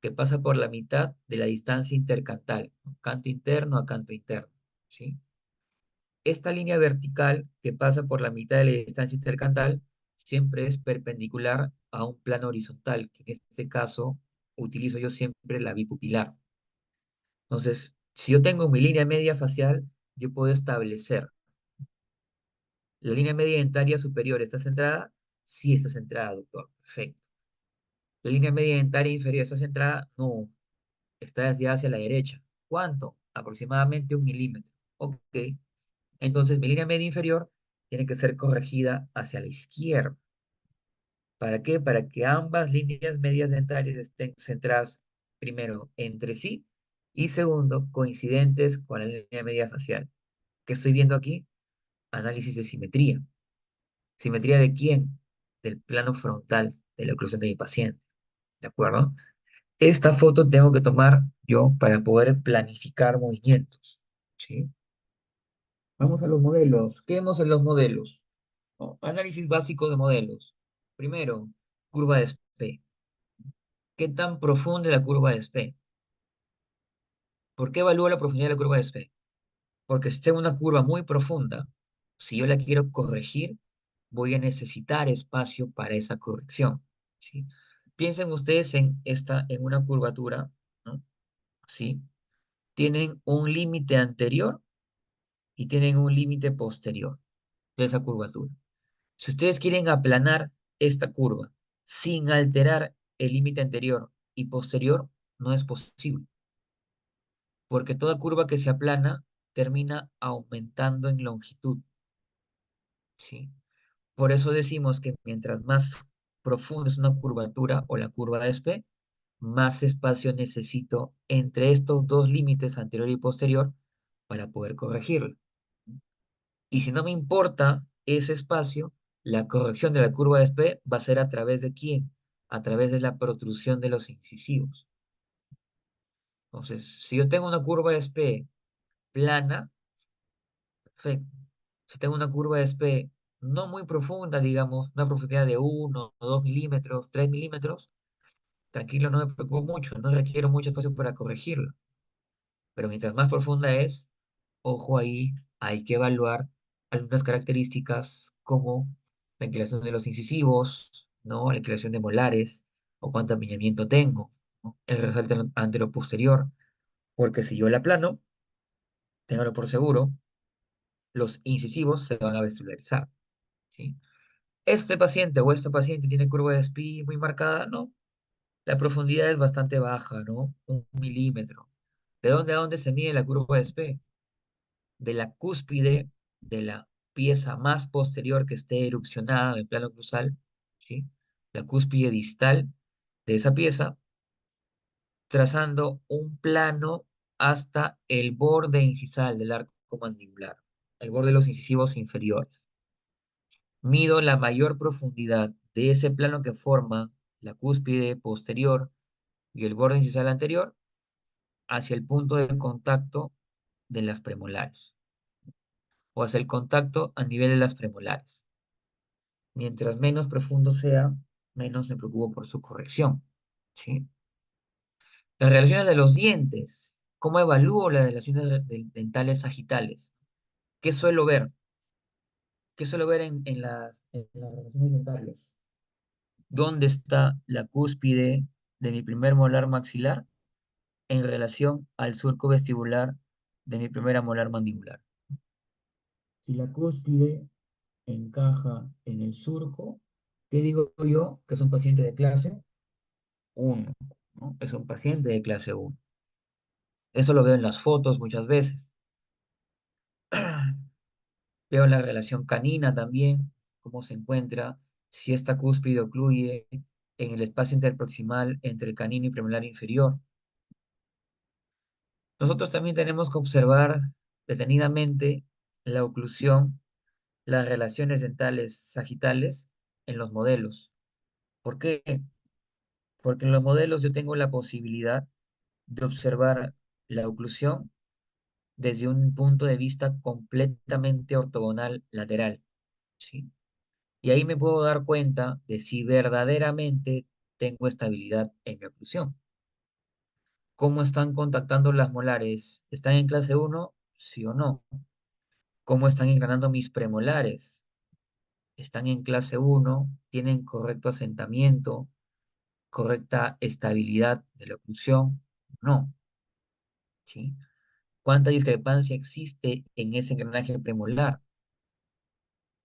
que pasa por la mitad de la distancia intercantal, ¿no? Canto interno a canto interno, ¿sí? Esta línea vertical que pasa por la mitad de la distancia intercantal siempre es perpendicular a un plano horizontal, que en este caso utilizo yo siempre la bipupilar. Entonces, si yo tengo mi línea media facial, yo puedo establecer la línea media dentaria superior está centrada, sí está centrada, doctor, perfecto. La línea media dentaria inferior está centrada, no, está desviada hacia la derecha. ¿Cuánto? Aproximadamente 1 milímetro. Ok, entonces mi línea media inferior tiene que ser corregida hacia la izquierda. ¿Para qué? Para que ambas líneas medias dentarias estén centradas, primero, entre sí y segundo, coincidentes con la línea media facial. ¿Qué estoy viendo aquí? Análisis de simetría. ¿Simetría de quién? Del plano frontal de la oclusión de mi paciente. ¿De acuerdo? Esta foto tengo que tomar yo para poder planificar movimientos. ¿Sí? Vamos a los modelos. ¿Qué vemos en los modelos? ¿No? Análisis básico de modelos. Primero, curva de SP. ¿Qué tan profunda es la curva de SP? ¿Por qué evalúo la profundidad de la curva de SP? Porque si tengo una curva muy profunda, si yo la quiero corregir, voy a necesitar espacio para esa corrección, ¿sí? Piensen ustedes en una curvatura, ¿no? ¿Sí? Tienen un límite anterior y tienen un límite posterior de esa curvatura. Si ustedes quieren aplanar esta curva sin alterar el límite anterior y posterior no es posible, porque toda curva que se aplana termina aumentando en longitud, ¿sí? Por eso decimos que mientras más profunda es una curvatura o la curva de SP, más espacio necesito entre estos dos límites anterior y posterior para poder corregirlo. Y si no me importa ese espacio, la corrección de la curva de SP va a ser a través de quién? A través de la protrusión de los incisivos. Entonces, si yo tengo una curva de SP plana, perfecto. Si tengo una curva de SP no muy profunda, digamos, una profundidad de 1 o 2 milímetros, 3 milímetros, tranquilo, no me preocupo mucho, no requiero mucho espacio para corregirlo. Pero mientras más profunda es, ojo ahí, hay que evaluar algunas características como la inclinación de los incisivos, ¿no? La inclinación de molares, o cuánto apiñamiento tengo, ¿no? El resalte anteroposterior, porque si yo la plano, téngalo por seguro, los incisivos se van a vestibularizar, ¿sí? Este paciente o esta paciente tiene curva de SPI muy marcada, ¿no? La profundidad es bastante baja, ¿no? 1 milímetro. ¿De dónde a dónde se mide la curva de SPI? De la cúspide de la pieza más posterior que esté erupcionada en el plano cruzal, ¿sí? La cúspide distal de esa pieza, trazando un plano hasta el borde incisal del arco mandibular, el borde de los incisivos inferiores. Mido la mayor profundidad de ese plano que forma la cúspide posterior y el borde incisal anterior hacia el punto de contacto de las premolares o hacia el contacto a nivel de las premolares. Mientras menos profundo sea, menos me preocupo por su corrección, ¿sí? Las relaciones de los dientes. ¿Cómo evalúo las relaciones dentales sagitales? ¿Qué suelo ver? ¿Qué suelo ver en las relaciones dentales? ¿Dónde está la cúspide de mi primer molar maxilar en relación al surco vestibular de mi primera molar mandibular? Si la cúspide encaja en el surco, ¿qué digo yo? Que es un paciente de clase 1, ¿no? Es un paciente de clase 1. Eso lo veo en las fotos muchas veces. Veo la relación canina también, cómo se encuentra, si esta cúspide ocluye en el espacio interproximal entre el canino y premolar inferior. Nosotros también tenemos que observar detenidamente la oclusión, las relaciones dentales sagitales en los modelos. ¿Por qué? Porque en los modelos yo tengo la posibilidad de observar la oclusión desde un punto de vista completamente ortogonal lateral, ¿sí? Y ahí me puedo dar cuenta de si verdaderamente tengo estabilidad en mi oclusión. ¿Cómo están contactando las molares? ¿Están en clase 1? Sí o no. ¿Cómo están engranando mis premolares? ¿Están en clase 1? ¿Tienen correcto asentamiento? ¿Correcta estabilidad de la oclusión? No, ¿sí? ¿Cuánta discrepancia existe en ese engranaje premolar?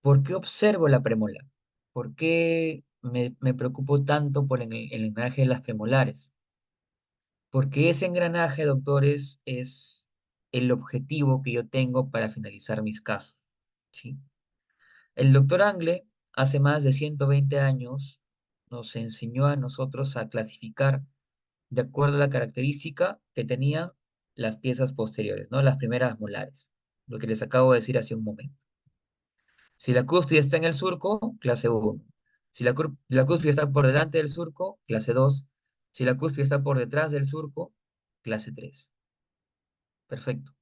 ¿Por qué observo la premolar? ¿Por qué me preocupo tanto por el engranaje de las premolares? Porque ese engranaje, doctores, es el objetivo que yo tengo para finalizar mis casos, ¿sí? El doctor Angle, hace más de 120 años, nos enseñó a nosotros a clasificar de acuerdo a la característica que tenían las piezas posteriores, ¿no? Las primeras molares, lo que les acabo de decir hace un momento. Si la cúspide está en el surco, clase 1. Si la cúspide está por delante del surco, clase 2. Si la cúspide está por detrás del surco, clase 3. Perfecto.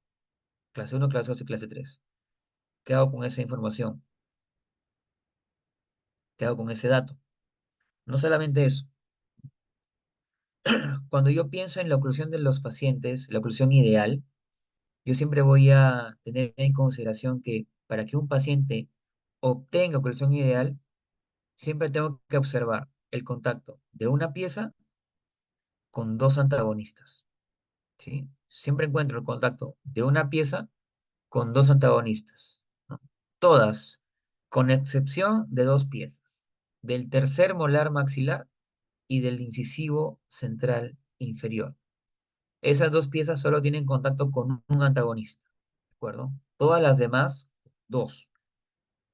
Clase 1, clase 2 y clase 3. ¿Qué hago con esa información? ¿Qué hago con ese dato? No solamente eso. Cuando yo pienso en la oclusión de los pacientes, la oclusión ideal, yo siempre voy a tener en consideración que para que un paciente obtenga oclusión ideal, siempre tengo que observar el contacto de una pieza con dos antagonistas, ¿sí? Siempre encuentro el contacto de una pieza con dos antagonistas, ¿no? Todas, con excepción de dos piezas. Del tercer molar maxilar y del incisivo central inferior. Esas dos piezas solo tienen contacto con un antagonista, ¿de acuerdo? Todas las demás, dos,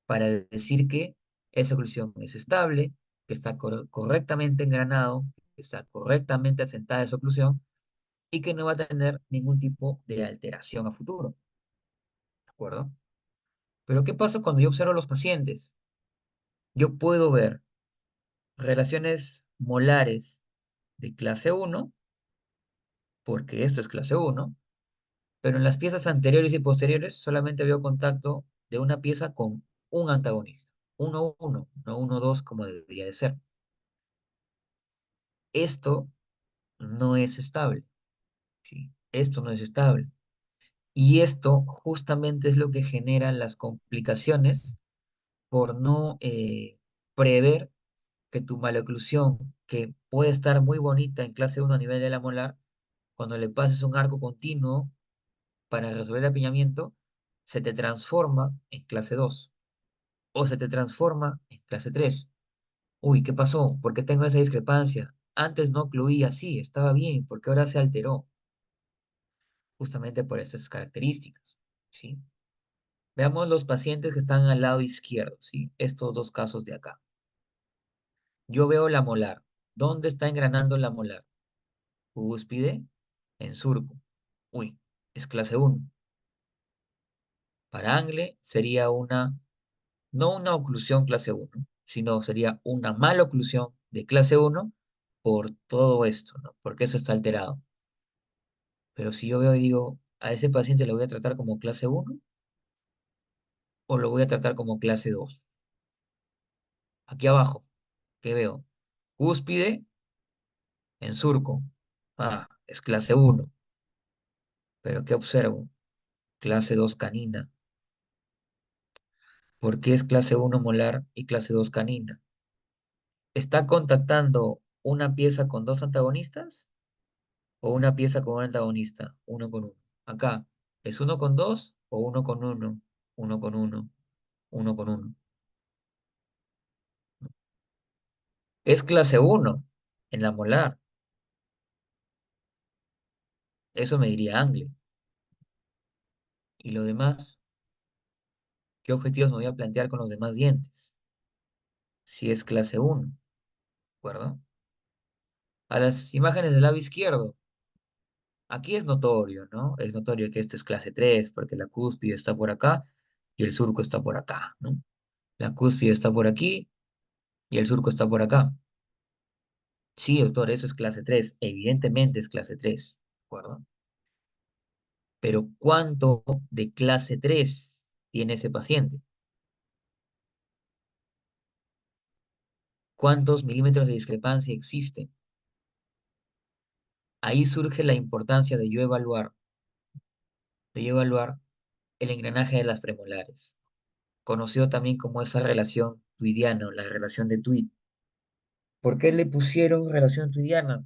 para decir que esa oclusión es estable, que está correctamente engranado, que está correctamente asentada esa oclusión y que no va a tener ningún tipo de alteración a futuro, ¿de acuerdo? Pero ¿qué pasa cuando yo observo a los pacientes? Yo puedo ver relaciones molares de clase uno, porque esto es clase uno, pero en las piezas anteriores y posteriores solamente veo contacto de una pieza con un antagonista. 1-1, no 1-2 como debería de ser. Esto no es estable, ¿sí? Esto no es estable. Y esto justamente es lo que genera las complicaciones por no prever que tu maloclusión, que puede estar muy bonita en clase uno a nivel de la molar, cuando le pases un arco continuo para resolver el apiñamiento, se te transforma en clase 2 o se te transforma en clase 3. Uy, ¿qué pasó? ¿Por qué tengo esa discrepancia? Antes no ocluía así, estaba bien, porque ahora se alteró, justamente por estas características, ¿sí? Veamos los pacientes que están al lado izquierdo, ¿sí? Estos dos casos de acá. Yo veo la molar. ¿Dónde está engranando la molar? Cúspide, en surco. Uy, es clase uno. Para Angle sería no una oclusión clase uno, sino sería una maloclusión de clase uno por todo esto, ¿no? Porque eso está alterado. Pero si yo veo y digo, a ese paciente lo voy a tratar como clase uno o lo voy a tratar como clase 2. Aquí abajo, ¿qué veo? Cúspide en surco. Ah, es clase uno. Pero ¿qué observo? Clase 2 canina. ¿Por qué es clase uno molar y clase 2 canina? ¿Está contactando una pieza con dos antagonistas o una pieza con un antagonista? Uno con uno. Acá, ¿es uno con dos o uno con uno? Uno con uno, uno con uno. Es clase uno en la molar. Eso me diría Angle. Y lo demás, ¿qué objetivos me voy a plantear con los demás dientes? Si es clase uno, ¿de acuerdo? A las imágenes del lado izquierdo, aquí es notorio, ¿no? Es notorio que esto es clase 3 porque la cúspide está por acá y el surco está por acá, ¿no? La cúspide está por aquí y el surco está por acá. Sí, doctor, eso es clase 3. Evidentemente es clase 3, ¿de acuerdo? Pero ¿cuánto de clase 3 tiene ese paciente? ¿Cuántos milímetros de discrepancia existen? Ahí surge la importancia de yo evaluar el engranaje de las premolares, conocido también como esa relación tuidiana o la relación de Tweed. ¿Por qué le pusieron relación tuidiana?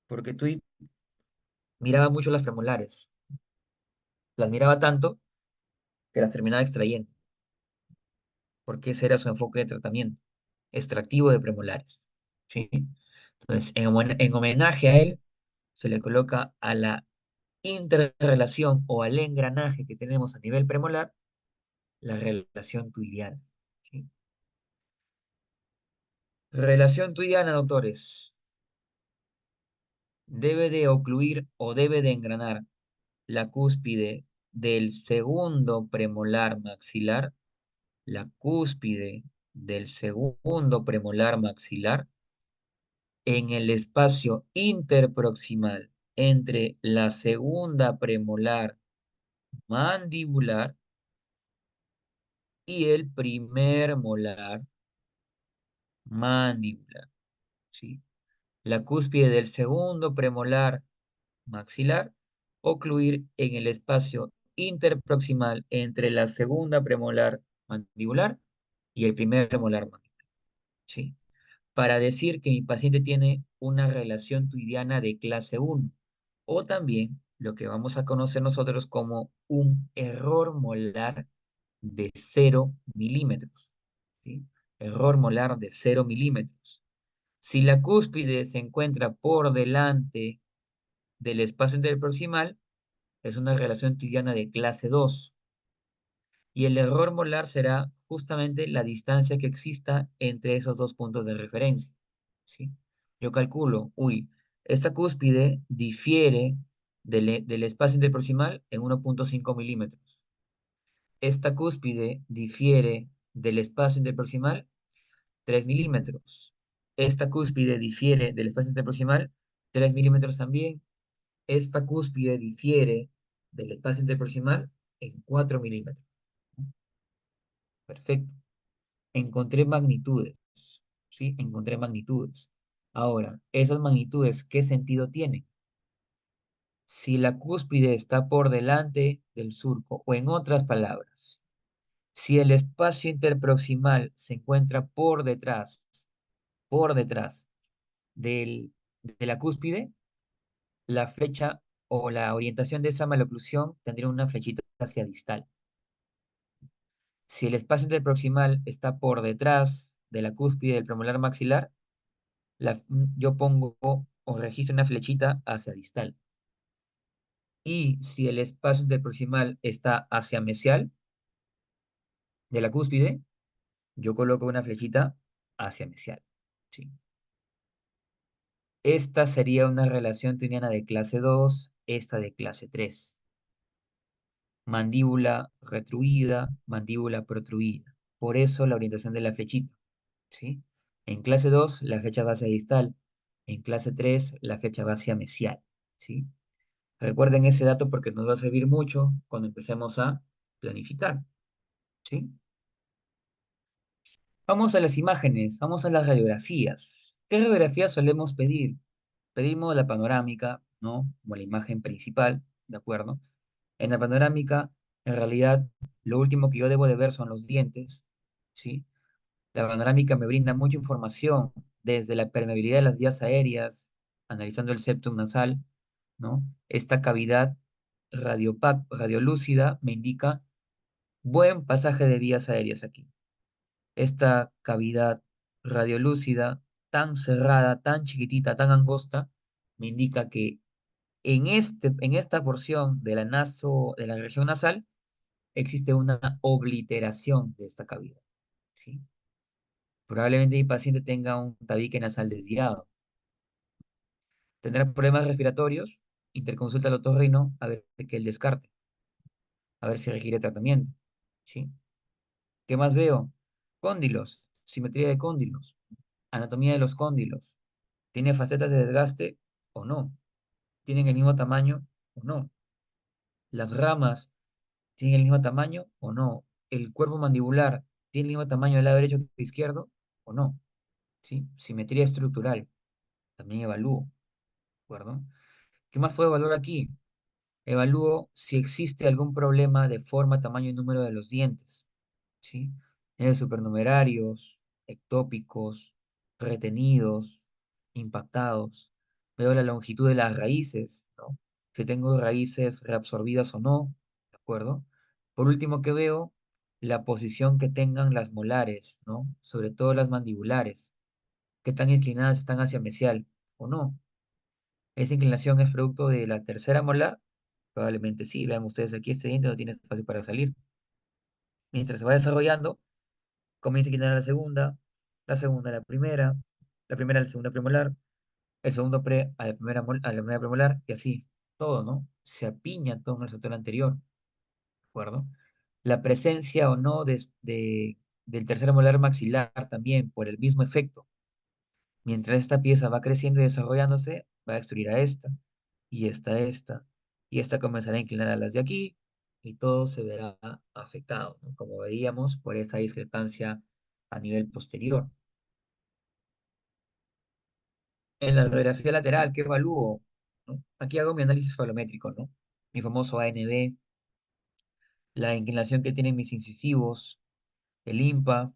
Porque Tweed miraba mucho las premolares, las miraba tanto que las terminaba extrayendo, porque ese era su enfoque de tratamiento, extractivo de premolares, ¿sí? Entonces, en homenaje a él, se le coloca a la interrelación o al engranaje que tenemos a nivel premolar, la relación tuidiana, ¿sí? Relación tuidiana, doctores, debe de ocluir o debe de engranar la cúspide del segundo premolar maxilar, la cúspide del segundo premolar maxilar en el espacio interproximal entre la segunda premolar mandibular y el primer molar mandibular, ¿sí? La cúspide del segundo premolar maxilar, ocluir en el espacio interproximal entre la segunda premolar mandibular y el primer premolar mandibular, ¿sí? Para decir que mi paciente tiene una relación tuidiana de clase uno o también lo que vamos a conocer nosotros como un error molar de 0 milímetros, ¿sí? Error molar de 0 milímetros. Si la cúspide se encuentra por delante del espacio interproximal, es una relación tibiana de clase 2. Y el error molar será justamente la distancia que exista entre esos dos puntos de referencia. ¿Sí? Yo calculo, esta cúspide difiere del espacio interproximal en 1,5 milímetros. Esta cúspide difiere del espacio interproximal 3 milímetros. Esta cúspide difiere del espacio interproximal 3 milímetros también. Esta cúspide difiere del espacio interproximal en 4 milímetros. Perfecto. Encontré magnitudes, ¿sí? Encontré magnitudes. Ahora, esas magnitudes, ¿qué sentido tienen? Si la cúspide está por delante del surco, o en otras palabras, si el espacio interproximal se encuentra por detrás de la cúspide, la flecha o la orientación de esa maloclusión tendría una flechita hacia distal. Si el espacio interproximal está por detrás de la cúspide del premolar maxilar, yo pongo o registro una flechita hacia distal. Y si el espacio interproximal está hacia mesial de la cúspide, yo coloco una flechita hacia mesial. ¿Sí? Esta sería una relación teniana de clase 2, esta de clase 3. Mandíbula retruida, mandíbula protruida. Por eso la orientación de la flechita. ¿Sí? En clase 2 la flecha va hacia distal. En clase 3 la flecha va hacia mesial. ¿Sí? Recuerden ese dato porque nos va a servir mucho cuando empecemos a planificar. ¿Sí? Vamos a las imágenes, vamos a las radiografías. ¿Qué radiografías solemos pedir? Pedimos la panorámica, ¿no? Como la imagen principal, ¿de acuerdo? En la panorámica, en realidad, lo último que yo debo de ver son los dientes, ¿sí? La panorámica me brinda mucha información desde la permeabilidad de las vías aéreas, analizando el septum nasal, ¿no? Esta cavidad radiolúcida me indica buen pasaje de vías aéreas aquí. Esta cavidad radiolúcida tan cerrada, tan chiquitita, tan angosta, me indica que en esta porción de la región nasal existe una obliteración de esta cavidad, ¿sí? Probablemente mi paciente tenga un tabique nasal desviado. Tendrá problemas respiratorios, interconsulta al otorrino a ver que él descarte, a ver si requiere tratamiento, ¿sí? ¿Qué más veo? Cóndilos, simetría de cóndilos, anatomía de los cóndilos. ¿Tiene facetas de desgaste o no? ¿Tienen el mismo tamaño o no? Las ramas tienen el mismo tamaño o no. El cuerpo mandibular tiene el mismo tamaño del lado derecho que izquierdo o no. ¿Sí? Simetría estructural, también evalúo, ¿de acuerdo? ¿Qué más puedo evaluar aquí? Evalúo si existe algún problema de forma, tamaño y número de los dientes. ¿Sí? Supernumerarios, ectópicos, retenidos, impactados. Veo la longitud de las raíces, ¿no? Si tengo raíces reabsorbidas o no, ¿de acuerdo? Por último, que veo la posición que tengan las molares, ¿no? Sobre todo las mandibulares, qué tan inclinadas están hacia mesial o no. ¿Esa inclinación es producto de la tercera molar? Probablemente sí. Vean ustedes aquí, este diente no tiene espacio para salir. Mientras se va desarrollando, comienza a inclinar la segunda a la primera a la segunda premolar, el segundo pre a la a la primera premolar, y así, todo, ¿no? Se apiña todo en el sector anterior, ¿de acuerdo? La presencia o no del tercer molar maxilar también, por el mismo efecto. Mientras esta pieza va creciendo y desarrollándose, va a destruir a y esta comenzará a inclinar a las de aquí, y todo se verá afectado, ¿no? Como veíamos, por esa discrepancia a nivel posterior. En la radiografía lateral, ¿qué evalúo? ¿No? Aquí hago mi análisis falométrico, ¿no? Mi famoso ANB, la inclinación que tienen mis incisivos, el IMPA,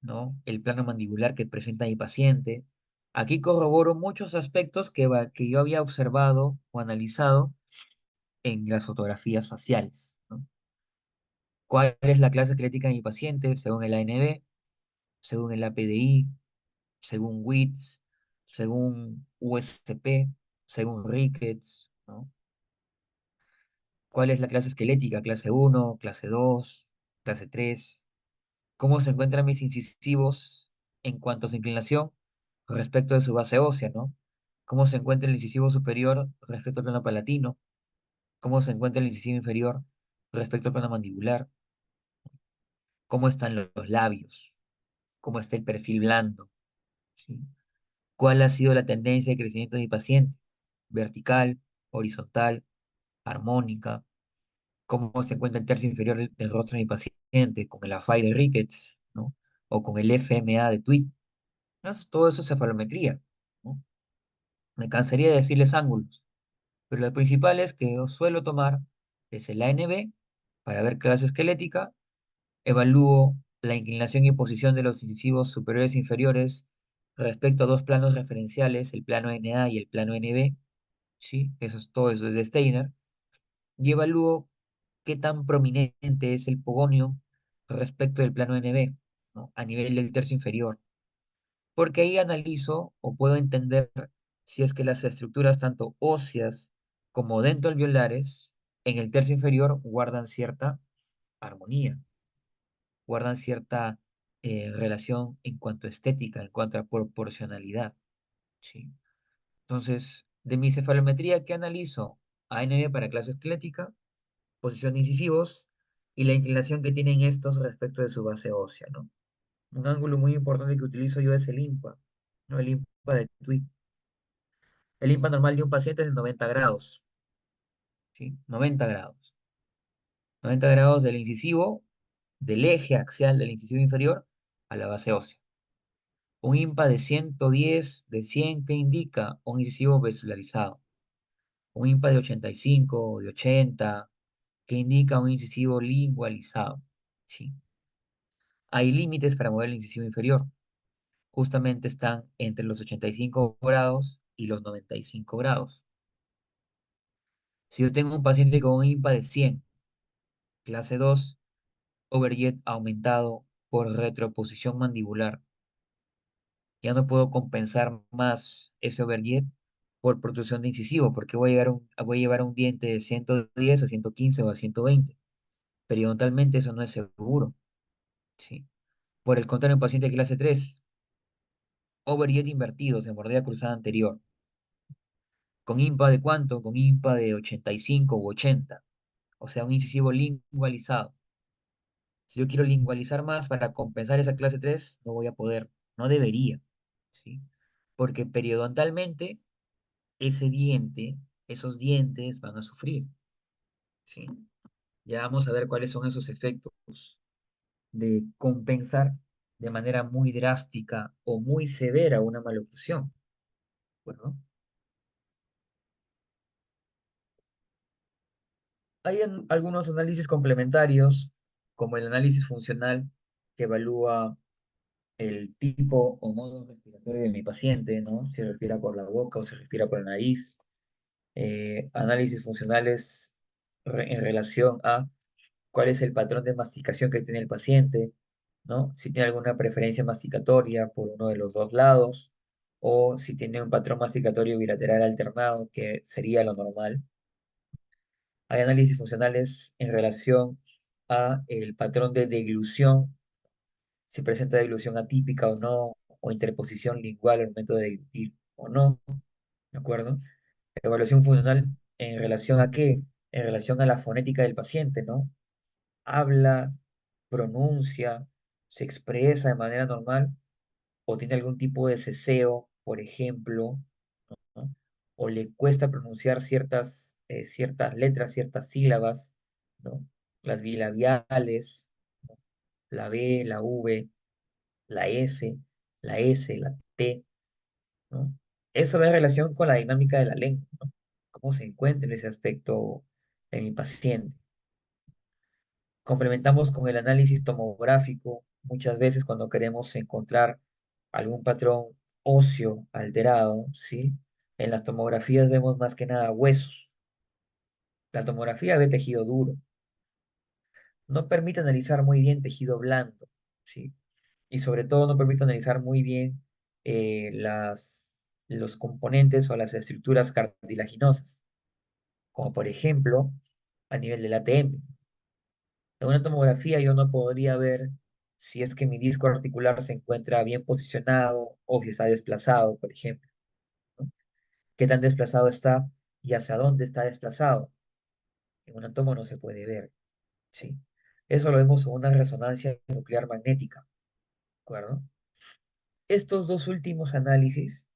¿no? El plano mandibular que presenta mi paciente. Aquí corroboro muchos aspectos que yo había observado o analizado en las fotografías faciales, ¿no? ¿Cuál es la clase esquelética de mi paciente según el ANB, según el APDI, según WITS? según USP, según Ricketts, ¿no? ¿Cuál es la clase esquelética? Clase uno, clase 2, clase 3. ¿Cómo se encuentran mis incisivos en cuanto a su inclinación respecto de su base ósea, ¿no? ¿Cómo se encuentra el incisivo superior respecto al plano palatino? ¿Cómo se encuentra el incisivo inferior respecto al plano mandibular? ¿Cómo están los labios? ¿Cómo está el perfil blando? ¿Sí? ¿Cuál ha sido la tendencia de crecimiento de mi paciente? ¿Vertical, horizontal, armónica? ¿Cómo se encuentra el tercio inferior del rostro de mi paciente? ¿Con el AFAI de Ricketts, ¿no? O con el FMA de Tweed. Todo eso es cefalometría, ¿no? Me cansaría de decirles ángulos, pero lo principal es que yo suelo tomar es el ANB para ver clase esquelética, evalúo la inclinación y posición de los incisivos superiores e inferiores respecto a dos planos referenciales, el plano NA y el plano NB, ¿sí? Todo eso es de Steiner, y evalúo qué tan prominente es el pogonio respecto del plano NB, ¿no? A nivel del tercio inferior, porque ahí analizo o puedo entender si es que las estructuras tanto óseas como dentoalveolares en el tercio inferior guardan cierta armonía, guardan cierta relación en cuanto a estética, en cuanto a proporcionalidad, ¿sí? Entonces, de mi cefalometría, ¿qué analizo? ANB para clase esquelética, posición de incisivos y la inclinación que tienen estos respecto de su base ósea, ¿no? Un ángulo muy importante que utilizo yo es el IMPA, ¿no? El IMPA de Tweed. El IMPA normal de un paciente es de 90 grados, ¿sí? 90 grados. 90 grados del incisivo, del eje axial del incisivo inferior a la base ósea. Un IMPA de 110, de 100, ¿qué indica? Un incisivo vesularizado. Un IMPA de 85, de 80, que indica un incisivo lingualizado, ¿sí? Hay límites para mover el incisivo inferior. Justamente están entre los 85 grados y los 95 grados. Si yo tengo un paciente con un IMPA de 100, clase 2, overjet aumentado por retroposición mandibular, ya no puedo compensar más ese overjet por protrusión de incisivo, porque voy a llevar un diente de 110 a 115 o a 120. Periodontalmente eso no es seguro, ¿sí? Por el contrario, un paciente de clase 3, overjet invertido, de mordida cruzada anterior, con IMPA de cuánto, con IMPA de 85 u 80, o sea, un incisivo lingualizado. Si yo quiero lingualizar más para compensar esa clase 3, no voy a poder, no debería, ¿sí? Porque periodontalmente ese diente, esos dientes van a sufrir, ¿sí? Ya vamos a ver cuáles son esos efectos de compensar de manera muy drástica o muy severa una maloclusión. Bueno, hay algunos análisis complementarios, como el análisis funcional, que evalúa el tipo o modo respiratorio de mi paciente, ¿no? Si respira por la boca o si respira por la nariz. Análisis funcionales en relación a cuál es el patrón de masticación que tiene el paciente, ¿no? Si tiene alguna preferencia masticatoria por uno de los dos lados, o si tiene un patrón masticatorio bilateral alternado, que sería lo normal. Hay análisis funcionales en relación a el patrón de deglución, si presenta deglución atípica o no, o interposición lingual al momento de deglutir o no, ¿de acuerdo? Evaluación funcional en relación a qué, en relación a la fonética del paciente, ¿no? Habla, pronuncia, se expresa de manera normal o tiene algún tipo de ceseo, por ejemplo, ¿no? O le cuesta pronunciar ciertas letras, ciertas sílabas, ¿no? Las bilabiales, ¿no? La B, la V, la F, la S, la T, ¿no? Eso va en relación con la dinámica de la lengua, ¿no? Cómo se encuentra en ese aspecto en mi paciente. Complementamos con el análisis tomográfico, muchas veces cuando queremos encontrar algún patrón óseo alterado, ¿sí? En las tomografías vemos más que nada huesos. La tomografía ve tejido duro, no permite analizar muy bien tejido blando, ¿sí? Y sobre todo no permite analizar muy bien las los componentes o las estructuras cartilaginosas, como por ejemplo a nivel del ATM. En una tomografía yo no podría ver si es que mi disco articular se encuentra bien posicionado o si está desplazado, por ejemplo, ¿no? ¿Qué tan desplazado está y hacia dónde está desplazado? En una tomo no se puede ver, ¿sí? Eso lo vemos en una resonancia nuclear magnética, ¿de acuerdo? Estos dos últimos análisis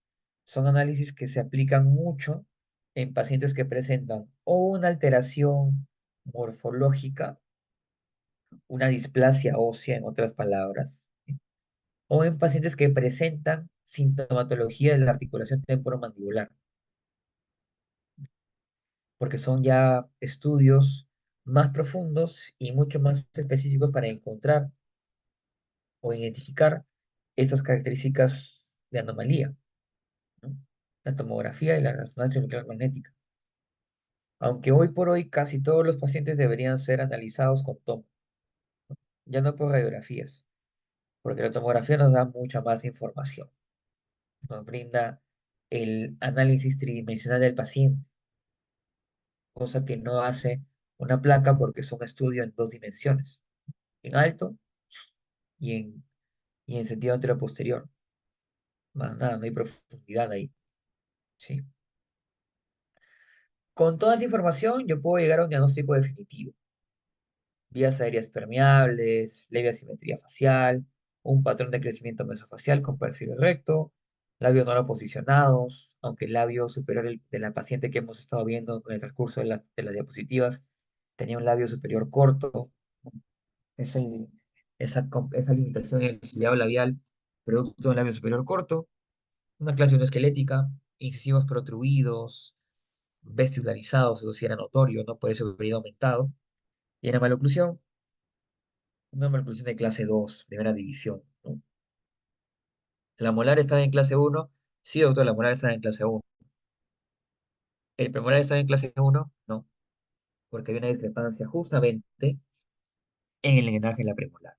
son análisis que se aplican mucho en pacientes que presentan o una alteración morfológica, una displasia ósea, en otras palabras, ¿sí? O en pacientes que presentan sintomatología de la articulación temporomandibular, porque son ya estudios más profundos y mucho más específicos para encontrar o identificar estas características de anomalía, ¿no? La tomografía y la resonancia nuclear magnética. Aunque hoy por hoy casi todos los pacientes deberían ser analizados con tomo, ya no por radiografías, porque la tomografía nos da mucha más información, nos brinda el análisis tridimensional del paciente, cosa que no hace una placa porque es un estudio en dos dimensiones, en alto y en sentido anteroposterior. Más nada, no hay profundidad ahí, ¿sí? Con toda esa información yo puedo llegar a un diagnóstico definitivo. Vías aéreas permeables, leve asimetría facial, un patrón de crecimiento mesofacial con perfil recto, labios no posicionados, aunque el labio superior de la paciente que hemos estado viendo en el transcurso de las diapositivas tenía un labio superior corto. Ese- esa limitación en el ciliado labial, producto de un labio superior corto, una clase no esquelética, incisivos protruidos, vestibularizados, eso sí era notorio, ¿no? Por eso habría ido aumentado. Y en la maloclusión, una maloclusión de clase 2 primera división, ¿no? ¿La molar estaba en clase uno? Sí, doctor, la molar estaba en clase uno. ¿El premolar estaba en clase uno? No, porque había una discrepancia justamente en el engranaje de la premolar,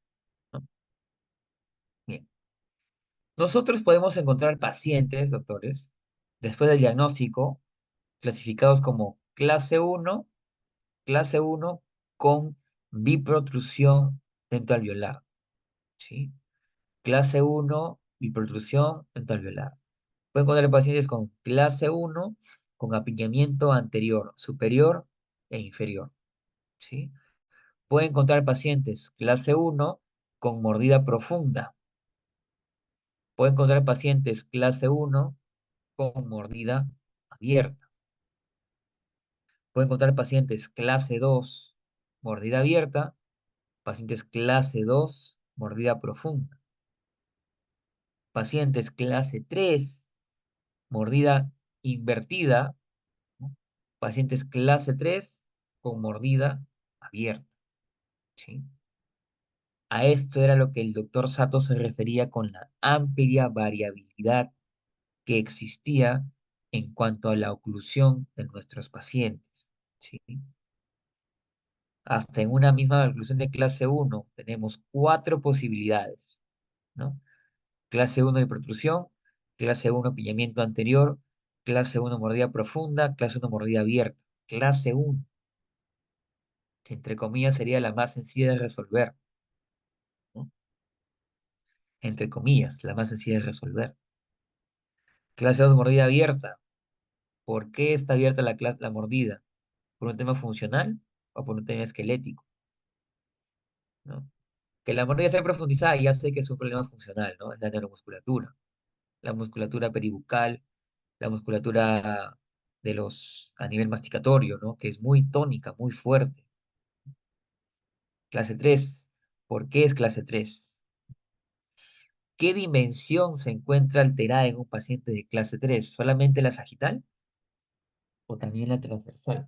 ¿no? Bien. Nosotros podemos encontrar pacientes, doctores, después del diagnóstico, clasificados como clase uno con biprotrusión dentoalveolar, ¿sí? Clase uno biprotrusión dentoalveolar. Pueden encontrar pacientes con clase uno con apiñamiento anterior, superior e inferior, ¿sí? Pueden encontrar pacientes clase uno con mordida profunda. Pueden encontrar pacientes clase uno con mordida abierta. Pueden encontrar pacientes clase 2 mordida abierta, pacientes clase 2 mordida profunda, pacientes clase 3 mordida invertida, ¿no? Pacientes clase 3 con mordida abierta, ¿sí? A esto era lo que el doctor Sato se refería con la amplia variabilidad que existía en cuanto a la oclusión de nuestros pacientes, ¿sí? Hasta en una misma oclusión de clase uno tenemos cuatro posibilidades, ¿no? Clase uno de protrusión, clase uno pillamiento anterior, clase uno mordida profunda, clase uno mordida abierta. Clase uno, que entre comillas sería la más sencilla de resolver, ¿no? Entre comillas, la más sencilla de resolver. Clase 2 mordida abierta. ¿Por qué está abierta la mordida? ¿Por un tema funcional o por un tema esquelético? ¿No? Que la mordida esté profundizada ya sé que es un problema funcional, ¿no? Es la neuromusculatura, la musculatura peribucal, la musculatura a nivel masticatorio, ¿no? Que es muy tónica, muy fuerte. Clase 3. ¿Por qué es clase 3? ¿Qué dimensión se encuentra alterada en un paciente de clase 3? ¿Solamente la sagital o también la transversal?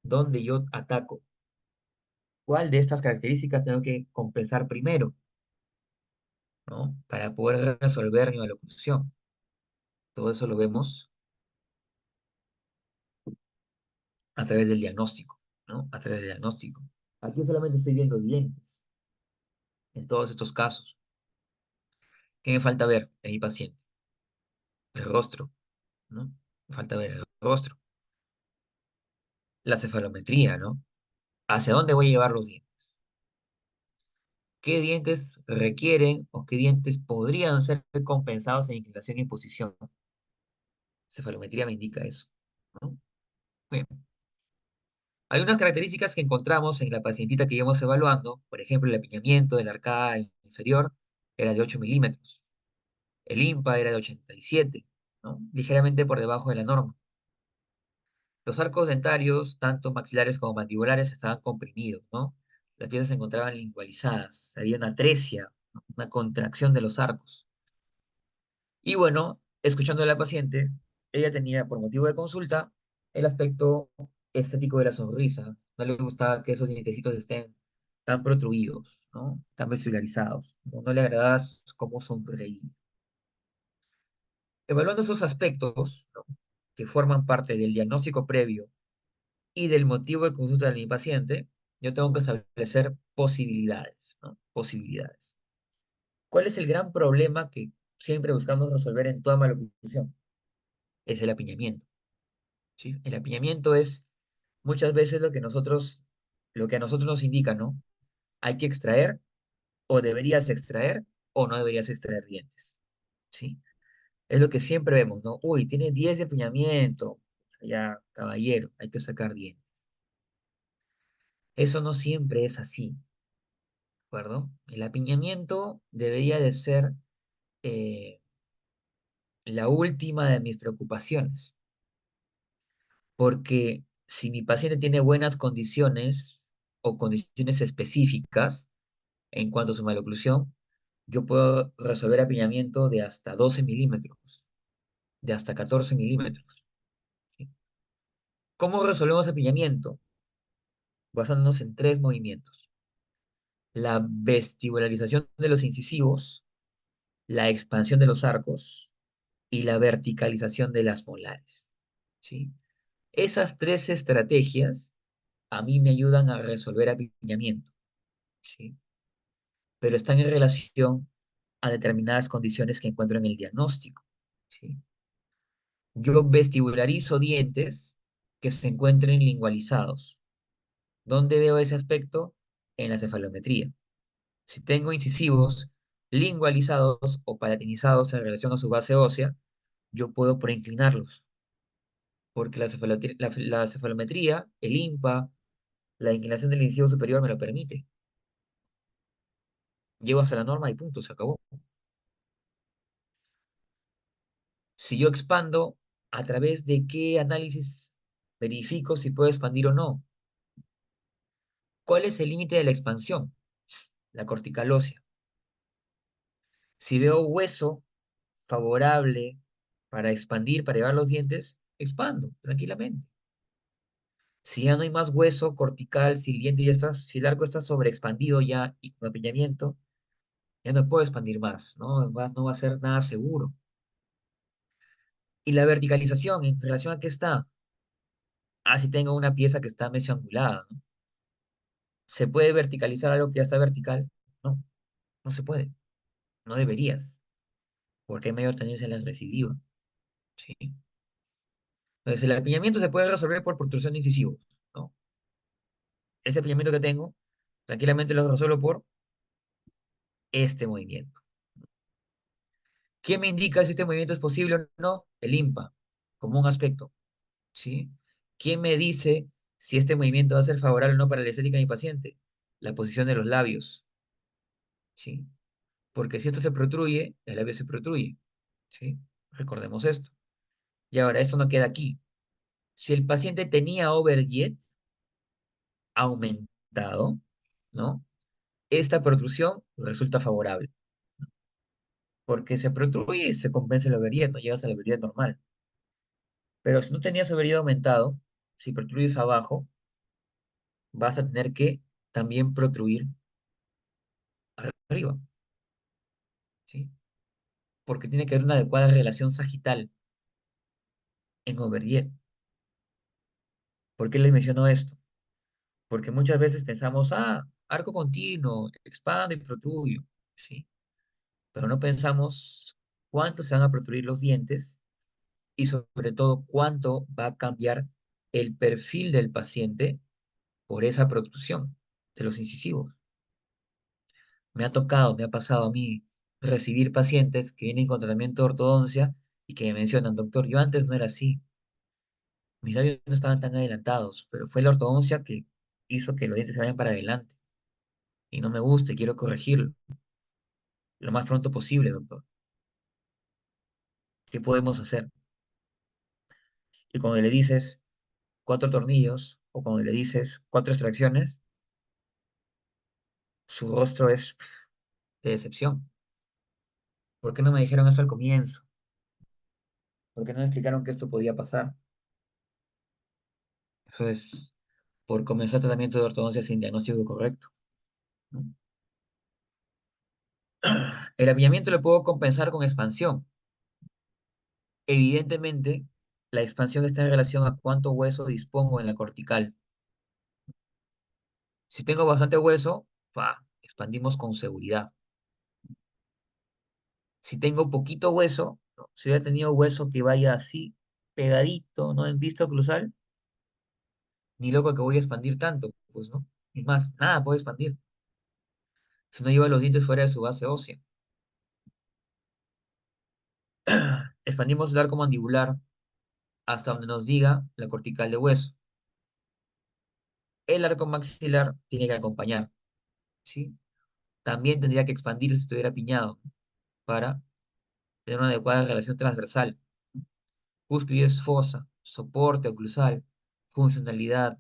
¿Dónde yo ataco? ¿Cuál de estas características tengo que compensar primero, ¿no? Para poder resolver mi maloclusión. Todo eso lo vemos a través del diagnóstico, ¿no? A través del diagnóstico. Aquí solamente estoy viendo dientes en todos estos casos. ¿Qué me falta ver en mi paciente? El rostro, ¿no? Falta ver el rostro. La cefalometría, ¿no? ¿Hacia dónde voy a llevar los dientes? ¿Qué dientes requieren o qué dientes podrían ser compensados en inclinación y posición? Cefalometría me indica eso, ¿no? Bien. Algunas características que encontramos en la pacientita que íbamos evaluando, por ejemplo, el apiñamiento de la arcada inferior era de 8 milímetros, el IMPA era de 87, ¿no? Ligeramente por debajo de la norma. Los arcos dentarios, tanto maxilares como mandibulares, estaban comprimidos, ¿no? Las piezas se encontraban lingualizadas, había una atresia, ¿no? Una contracción de los arcos. Y bueno, escuchando a la paciente, ella tenía por motivo de consulta el aspecto estético de la sonrisa. No le gustaba que esos dientecitos estén tan protruidos, ¿no? Tan visualizados. No le agradaba cómo sonreía. Evaluando esos aspectos, ¿no? Que forman parte del diagnóstico previo y del motivo de consulta de mi paciente, yo tengo que establecer posibilidades, ¿no? Posibilidades. ¿Cuál es el gran problema que siempre buscamos resolver en toda maloclusión? Es el apiñamiento, ¿sí? El apiñamiento es muchas veces lo que a nosotros nos indica, ¿no? Hay que extraer, o deberías extraer, o no deberías extraer dientes, ¿sí? Es lo que siempre vemos, ¿no? Uy, tiene 10 de apiñamiento, ya, caballero, hay que sacar dientes. Eso no siempre es así, ¿de acuerdo? El apiñamiento debería de ser eh, la última de mis preocupaciones, porque si mi paciente tiene buenas condiciones o condiciones específicas en cuanto a su maloclusión, yo puedo resolver apiñamiento de hasta 12 milímetros, de hasta 14 milímetros, ¿sí? ¿Cómo resolvemos apiñamiento? Basándonos en tres movimientos: la vestibularización de los incisivos, la expansión de los arcos y la verticalización de las molares, ¿sí? Esas tres estrategias a mí me ayudan a resolver apiñamiento, ¿sí? Pero están en relación a determinadas condiciones que encuentro en el diagnóstico, ¿sí? Yo vestibularizo dientes que se encuentren lingualizados. ¿Dónde veo ese aspecto? En la cefalometría. Si tengo incisivos lingualizados o palatinizados en relación a su base ósea, yo puedo preinclinarlos, porque la cefalometría, el IMPA, la inclinación del incisivo superior me lo permite. Llego hasta la norma y punto, se acabó. Si yo expando, ¿a través de qué análisis verifico si puedo expandir o no? ¿Cuál es el límite de la expansión? La cortical ósea. Si veo hueso favorable para expandir, para llevar los dientes, expando tranquilamente. Si ya no hay más hueso cortical, si el diente ya está, si el arco está sobreexpandido ya y con apiñamiento, ya no puedo expandir más, ¿no? No va a ser nada seguro. Y la verticalización, ¿en relación a qué está? Ah, si tengo una pieza que está mesioangulada, ¿no? ¿Se puede verticalizar algo que ya está vertical? No, no se puede. No deberías, porque hay mayor tendencia a la recidiva, ¿sí? Entonces, el apiñamiento se puede resolver por protrusión de incisivos, ¿no? Ese apiñamiento que tengo, tranquilamente lo resuelvo por este movimiento. ¿Qué me indica si este movimiento es posible o no? El IMPA, como un aspecto, ¿sí? ¿Quién me dice si este movimiento va a ser favorable o no para la estética de mi paciente? La posición de los labios, ¿sí? Porque si esto se protruye, el labio se protruye, ¿sí? Recordemos esto. Y ahora, esto no queda aquí. Si el paciente tenía overjet aumentado, ¿no? Esta protrusión resulta favorable, porque se protruye y se compensa el overjet, no llegas al overjet normal. Pero si no tenías overjet aumentado, si protruyes abajo, vas a tener que también protruir arriba, ¿sí? Porque tiene que haber una adecuada relación sagital en overjet. ¿Por qué les menciono esto? Porque muchas veces pensamos, arco continuo, expando y protruyo, ¿sí? Pero no pensamos cuánto se van a protruir los dientes y sobre todo cuánto va a cambiar el perfil del paciente por esa protrusión de los incisivos. Me ha pasado a mí recibir pacientes que vienen con tratamiento de ortodoncia y que me mencionan, doctor, yo antes no era así, mis labios no estaban tan adelantados, pero fue la ortodoncia que hizo que los dientes se vayan para adelante y no me gusta y quiero corregirlo lo más pronto posible, doctor. ¿Qué podemos hacer? Y cuando le dices cuatro tornillos o cuando le dices cuatro extracciones, su rostro es de decepción. ¿Por qué no me dijeron eso al comienzo? ¿Por qué no me explicaron que esto podía pasar? Eso es por comenzar tratamiento de ortodoncia sin diagnóstico correcto, ¿no? El apiñamiento lo puedo compensar con expansión. Evidentemente, la expansión está en relación a cuánto hueso dispongo en la cortical. Si tengo bastante hueso, expandimos con seguridad. Si tengo poquito hueso, ¿no? Si hubiera tenido hueso que vaya así, pegadito, ¿no? En vista oclusal, ni loco que voy a expandir tanto, pues, ¿no? Es más, nada puedo expandir. Si no lleva los dientes fuera de su base ósea. Expandimos el arco mandibular hasta donde nos diga la cortical de hueso. El arco maxilar tiene que acompañar, ¿sí? También tendría que expandirse si estuviera piñado para tener una adecuada relación transversal. Cúspide fosa, soporte oclusal, funcionalidad,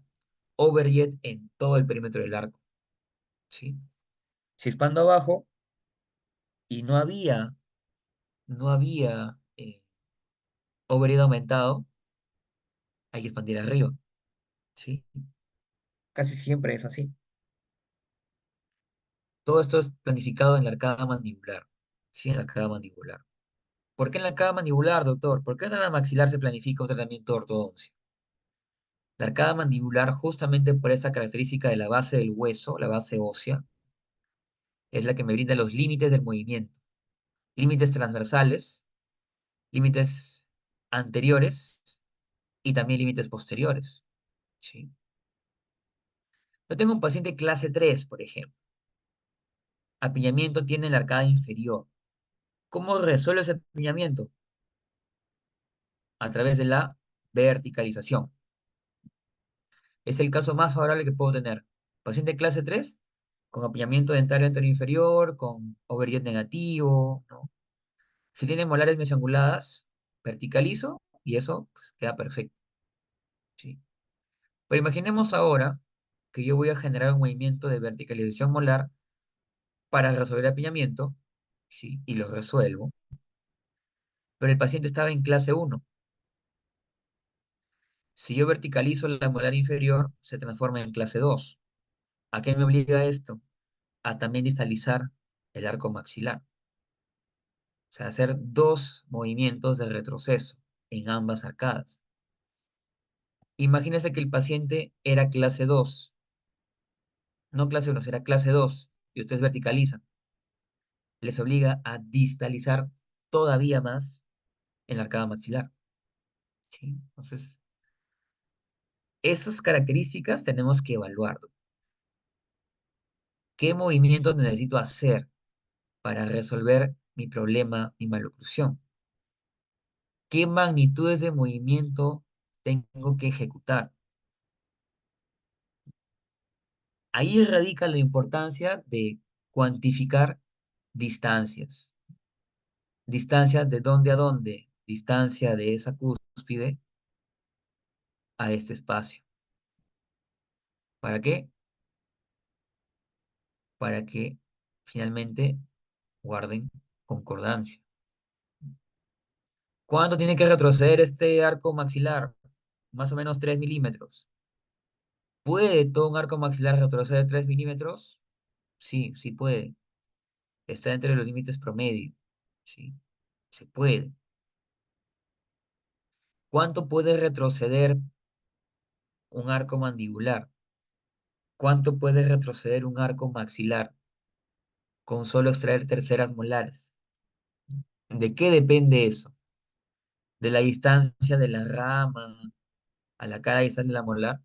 overjet en todo el perímetro del arco, ¿sí? Si expando abajo y no había overjet aumentado, hay que expandir arriba, ¿sí? Casi siempre es así. Todo esto es planificado en la arcada mandibular, ¿sí? En la arcada mandibular. ¿Por qué en la arcada mandibular, doctor? ¿Por qué en la maxilar se planifica un tratamiento de ortodoncia? La arcada mandibular, justamente por esta característica de la base del hueso, la base ósea, es la que me brinda los límites del movimiento. Límites transversales, límites anteriores y también límites posteriores, ¿sí? Yo tengo un paciente clase 3, por ejemplo. Apiñamiento tiene la arcada inferior. ¿Cómo resuelve ese apiñamiento? A través de la verticalización. Es el caso más favorable que puedo tener. Paciente clase 3 con apiñamiento dentario anterior inferior, con overjet negativo, ¿no? Si tiene molares mesoanguladas, verticalizo y eso pues, queda perfecto, ¿sí? Pero imaginemos ahora que yo voy a generar un movimiento de verticalización molar para resolver el apiñamiento, ¿sí? Y lo resuelvo, pero el paciente estaba en clase 1. Si yo verticalizo la molar inferior, se transforma en clase 2. ¿A qué me obliga esto? A también distalizar el arco maxilar. O sea, hacer dos movimientos de retroceso en ambas arcadas. Imagínese que el paciente era clase 2, no clase 1, era clase 2, y ustedes verticalizan. Les obliga a distalizar todavía más en la arcada maxilar, ¿sí? Entonces, esas características tenemos que evaluar. ¿Qué movimientos necesito hacer para resolver mi problema, mi maloclusión? ¿Qué magnitudes de movimiento tengo que ejecutar? Ahí radica la importancia de cuantificar distancias. Distancia de dónde a dónde. Distancia de esa cúspide a este espacio. ¿Para qué? Para que finalmente guarden concordancia. ¿Cuánto tiene que retroceder este arco maxilar? Más o menos 3 milímetros. ¿Puede todo un arco maxilar retroceder 3 milímetros? Sí, sí puede. Está entre los límites promedio. Sí, se puede. ¿Cuánto puede retroceder un arco mandibular? ¿Cuánto puede retroceder un arco maxilar con solo extraer terceras molares? ¿De qué depende eso? de la distancia de la rama a la cara distal de la molar,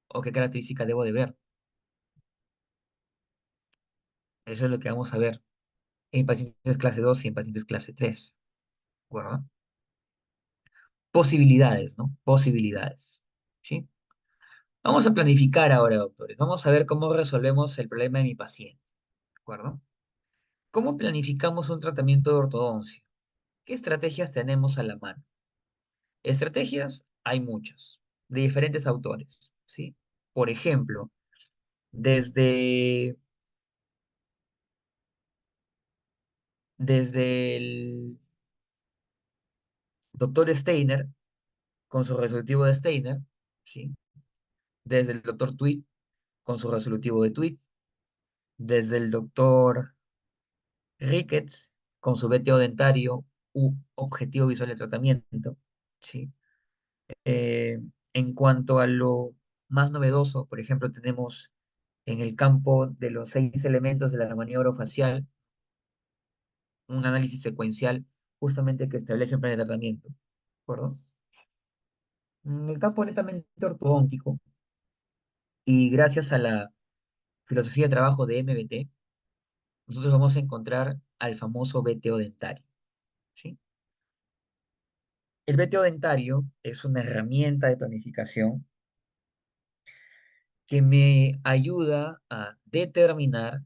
o qué característica debo de ver. Eso es lo que vamos a ver en pacientes clase 2 y en pacientes clase 3. ¿De acuerdo? Posibilidades, ¿no? Posibilidades. ¿Sí? Vamos a planificar ahora, doctores. Vamos a ver cómo resolvemos el problema de mi paciente. ¿De acuerdo? ¿Cómo planificamos un tratamiento de ortodoncia? ¿Qué estrategias tenemos a la mano? Estrategias hay muchas, de diferentes autores, ¿sí? Por ejemplo, desde, desde el doctor Steiner, con su resolutivo de Steiner, ¿sí? Desde el doctor Tweed, con su resolutivo de Tweed, desde el doctor Ricketts, con su VTO dentario u objetivo visual de tratamiento, ¿sí? En cuanto a lo más novedoso, por ejemplo, tenemos en el campo de los 6 elementos de la maniobra orofacial, un análisis secuencial justamente que establece un plan de tratamiento. ¿De acuerdo? En el campo netamente ortodóntico, y gracias a la filosofía de trabajo de MBT, nosotros vamos a encontrar al famoso VTO dentario, ¿sí? El VTO dentario es una herramienta de planificación que me ayuda a determinar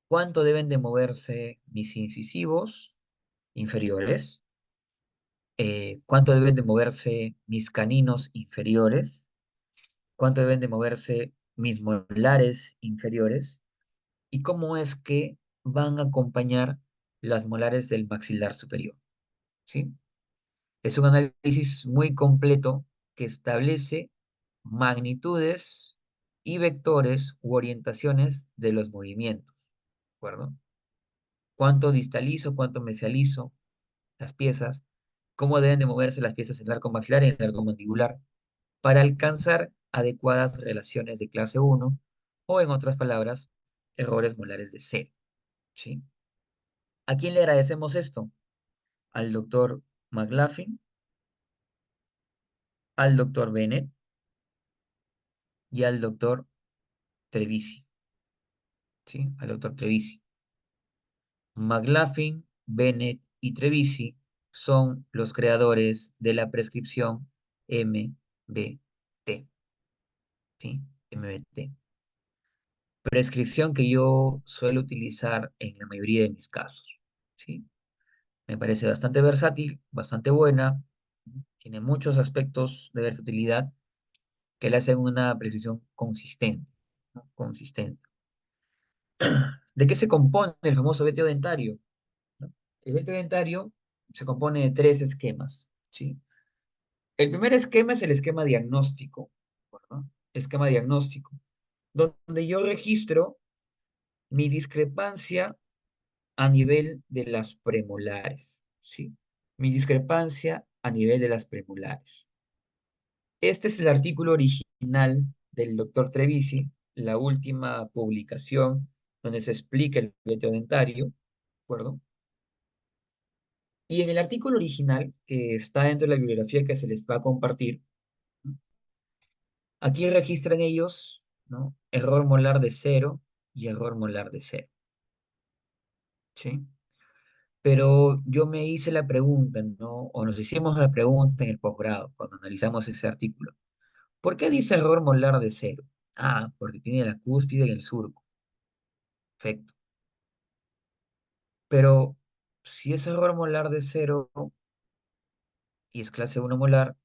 cuánto deben de moverse mis incisivos inferiores, cuánto deben de moverse mis caninos inferiores, cuánto deben de moverse mis molares inferiores y cómo es que van a acompañar las molares del maxilar superior, ¿sí? Es un análisis muy completo que establece magnitudes y vectores u orientaciones de los movimientos, ¿de acuerdo? Cuánto distalizo, cuánto mesializo las piezas, cómo deben de moverse las piezas en el arco maxilar y en el arco mandibular para alcanzar adecuadas relaciones de clase uno o, en otras palabras, errores molares de cero, ¿sí? ¿A quién le agradecemos esto? Al doctor McLaughlin, al doctor Bennett y al doctor Trevisi, ¿sí? Al doctor Trevisi. McLaughlin, Bennett y Trevisi son los creadores de la prescripción MBT, ¿sí? MBT. Prescripción que yo suelo utilizar en la mayoría de mis casos, ¿sí? Me parece bastante versátil, bastante buena, tiene muchos aspectos de versatilidad que le hacen una prescripción consistente, ¿no? Consistente. ¿De qué se compone el famoso vetio dentario? ¿No? El vetio dentario se compone de 3 esquemas, ¿sí? El primer esquema es el esquema diagnóstico, ¿no? Esquema diagnóstico, donde yo registro mi discrepancia a nivel de las premolares, ¿sí? Mi discrepancia a nivel de las premolares. Este es el artículo original del doctor Trevisi, la última publicación donde se explica el vetio dentario, ¿de acuerdo? Y en el artículo original, que está dentro de la bibliografía que se les va a compartir, ¿no? Aquí registran ellos, ¿no? Error molar de cero y error molar de cero, ¿sí? Pero yo me hice la pregunta, ¿no? O nos hicimos la pregunta en el posgrado, cuando analizamos ese artículo. ¿Por qué dice error molar de cero? Ah, porque tiene la cúspide y el surco. Perfecto. Pero si es error molar de cero y es clase uno molar,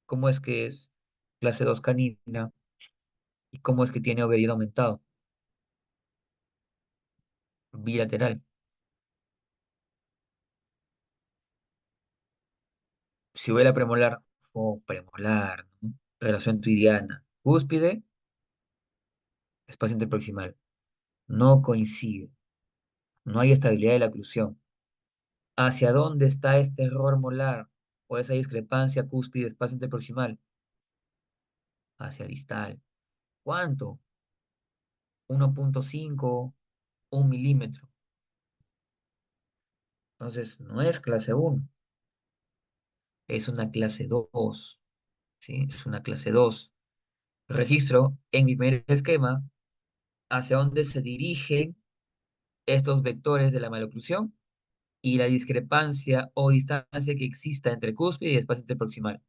¿cómo es que es clase 2 canina? ¿Y cómo es que tiene overiodo aumentado? Bilateral. Si hubiera premolar, oh, premolar, ¿no? Relación tuidiana. Cúspide, espacio interproximal. No coincide. No hay estabilidad de la oclusión. ¿Hacia dónde está este error molar o esa discrepancia cúspide-espacio interproximal? Hacia distal. ¿Cuánto? 1,5, 1 milímetro. Entonces, no es clase uno, es una clase 2, ¿sí? Es una clase 2. Registro en mi primer esquema hacia dónde se dirigen estos vectores de la maloclusión y la discrepancia o distancia que exista entre cúspide y espacio interproximal.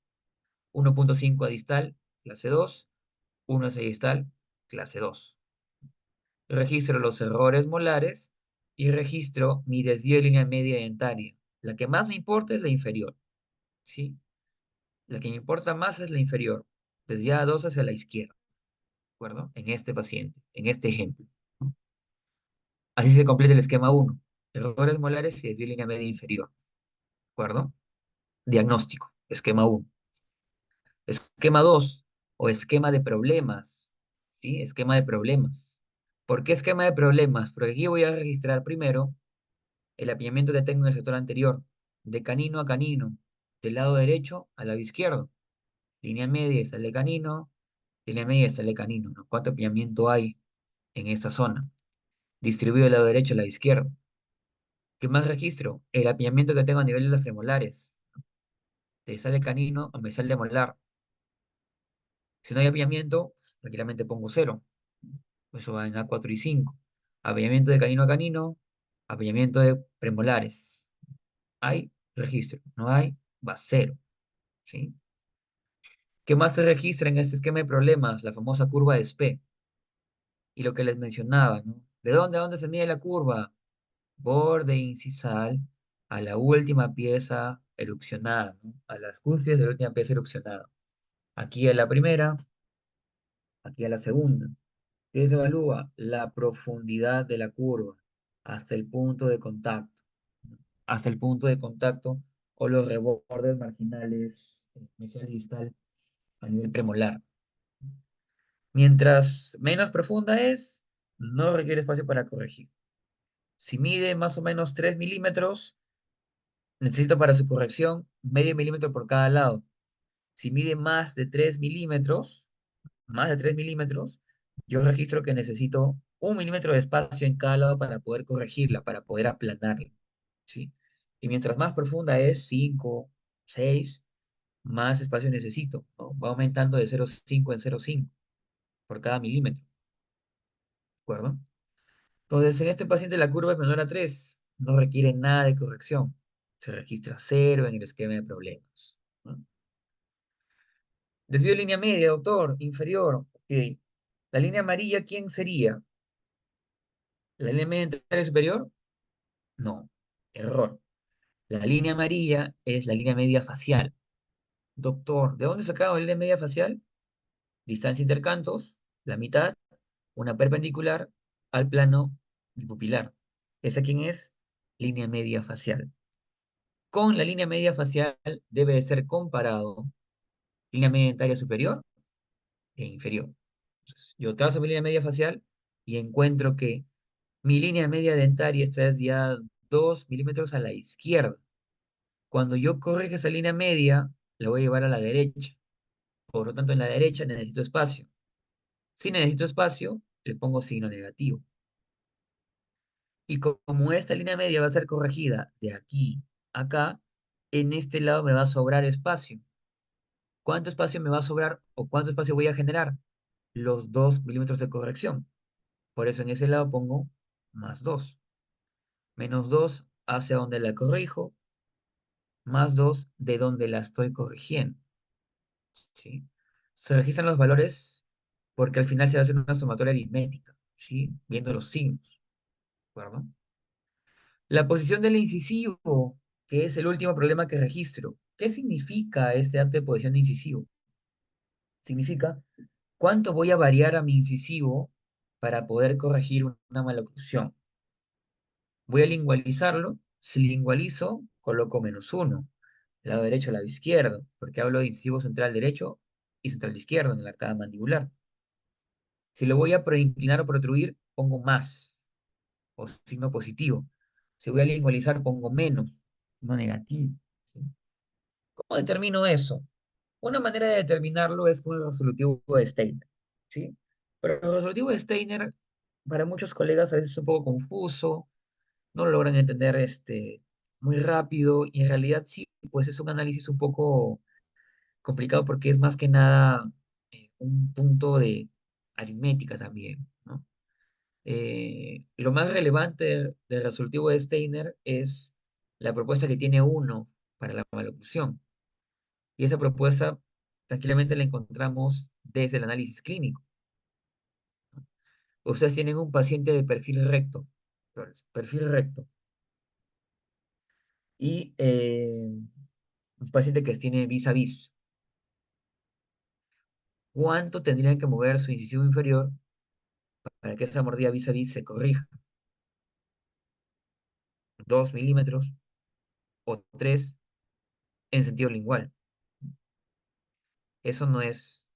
1,5 a distal, clase 2, 1 hacia distal, clase 2. Registro los errores molares y registro mi desvío de línea media dentaria. La que más me importa es la inferior, ¿sí? La que me importa más es la inferior, desviada 2 hacia la izquierda, ¿de acuerdo? En este paciente, en este ejemplo. Así se completa el esquema uno. Errores molares y desvío de línea media inferior, ¿de acuerdo? Diagnóstico, esquema uno. Esquema 2 o esquema de problemas, ¿sí? Esquema de problemas. ¿Por qué esquema de problemas? Porque aquí voy a registrar primero el apiñamiento que tengo en el sector anterior, de canino a canino, del lado derecho al lado izquierdo. Línea media sale canino, línea media sale canino, ¿no? ¿Cuánto apiñamiento hay en esta zona? Distribuido del lado derecho al lado izquierdo. ¿Qué más registro? El apiñamiento que tengo a nivel de las femolares. ¿Te sale canino o me sale molar? Si no hay apiñamiento, tranquilamente pongo cero. Eso va en A4 y 5. Apiñamiento de canino a canino, apiñamiento de premolares. Hay registro, no hay, va cero. ¿Sí? ¿Qué más se registra en este esquema de problemas? La famosa curva de SPE. Y lo que les mencionaba, ¿no? A dónde se mide la curva? Borde incisal a la última pieza erupcionada, ¿no? A las cúspides de la última pieza erupcionada. Aquí a la primera, aquí a la segunda. ¿Qué se evalúa? La profundidad de la curva hasta el punto de contacto. Hasta el punto de contacto o los rebordes marginales mesial y distal a nivel premolar. Mientras menos profunda es, no requiere espacio para corregir. Si mide más o menos 3 milímetros, necesito para su corrección medio milímetro por cada lado. Si mide más de 3 milímetros, yo registro que necesito 1 milímetro de espacio en cada lado para poder corregirla, para poder aplanarla, ¿sí? Y mientras más profunda es, 5, 6, más espacio necesito, ¿no? Va aumentando de 0,5 en 0,5 por cada milímetro, ¿de acuerdo? Entonces, en este paciente la curva es menor a 3, no requiere nada de corrección. Se registra cero en el esquema de problemas, ¿no? Desvío de línea media, doctor, inferior. Ok. La línea amarilla, ¿quién sería? ¿La línea media dentaria superior? No, error. La línea amarilla es la línea media facial. Doctor, ¿de dónde sacamos la línea media facial? Distancia intercantos, la mitad, una perpendicular al plano pupilar. ¿Esa quién es? Línea media facial. Con la línea media facial debe de ser comparado línea media dentaria superior e inferior. Entonces, yo trazo mi línea media facial y encuentro que mi línea media dentaria está desviada 2 milímetros a la izquierda. Cuando yo corrija esa línea media, la voy a llevar a la derecha. Por lo tanto, en la derecha necesito espacio. Si necesito espacio, le pongo signo negativo. Y como esta línea media va a ser corregida de aquí a acá, en este lado me va a sobrar espacio. ¿Cuánto espacio me va a sobrar o cuánto espacio voy a generar? Los 2 milímetros de corrección. Por eso en ese lado pongo más 2. Menos 2 hacia donde la corrijo, más 2 de donde la estoy corrigiendo. ¿Sí? Se registran los valores porque al final se va a hacer una sumatoria aritmética, ¿sí? Viendo los signos, ¿de acuerdo? La posición del incisivo, que es el último problema que registro. ¿Qué significa ese acto de posición de incisivo? Significa cuánto voy a variar a mi incisivo para poder corregir una maloclusión. Voy a lingualizarlo. Si lingualizo, coloco -1. Lado derecho, lado izquierdo, porque hablo de incisivo central derecho y central izquierdo en la arcada mandibular. Si lo voy a proinclinar o protruir, pongo más o signo positivo. Si voy a lingualizar, pongo menos, no negativo. ¿Sí? ¿Cómo determino eso? Una manera de determinarlo es con el resolutivo de Steiner. ¿Sí? Pero el resolutivo de Steiner, para muchos colegas a veces es un poco confuso, no lo logran entender muy rápido y en realidad sí, pues es un análisis un poco complicado porque es más que nada un punto de aritmética también, ¿no? Lo más relevante del resolutivo de Steiner es la propuesta que tiene uno para la maloclusión. Y esa propuesta tranquilamente la encontramos desde el análisis clínico. Ustedes tienen un paciente de perfil recto, y un paciente que tiene vis a vis. ¿Cuánto tendrían que mover su incisivo inferior para que esa mordida vis a vis se corrija? ¿2 milímetros o 3 en sentido lingual? Eso no es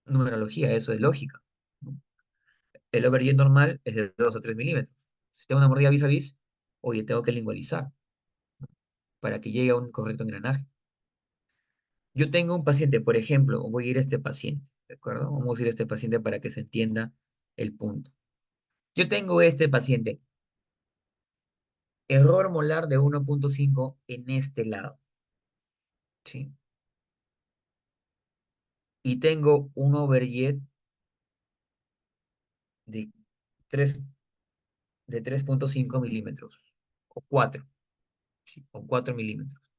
numerología, eso es lógica, ¿no? El overjet normal es de 2 a 3 milímetros. Si tengo una mordida vis a vis, oye, tengo que lingualizar para que llegue a un correcto engranaje. Yo tengo un paciente, por ejemplo, voy a ir a este paciente, ¿de acuerdo? Vamos a ir a este paciente para que se entienda el punto. Yo tengo este paciente, error molar de 1,5 en este lado, ¿sí? Y tengo un overjet de 3 de 3,5 milímetros, o 4, ¿sí? O 4 milímetros,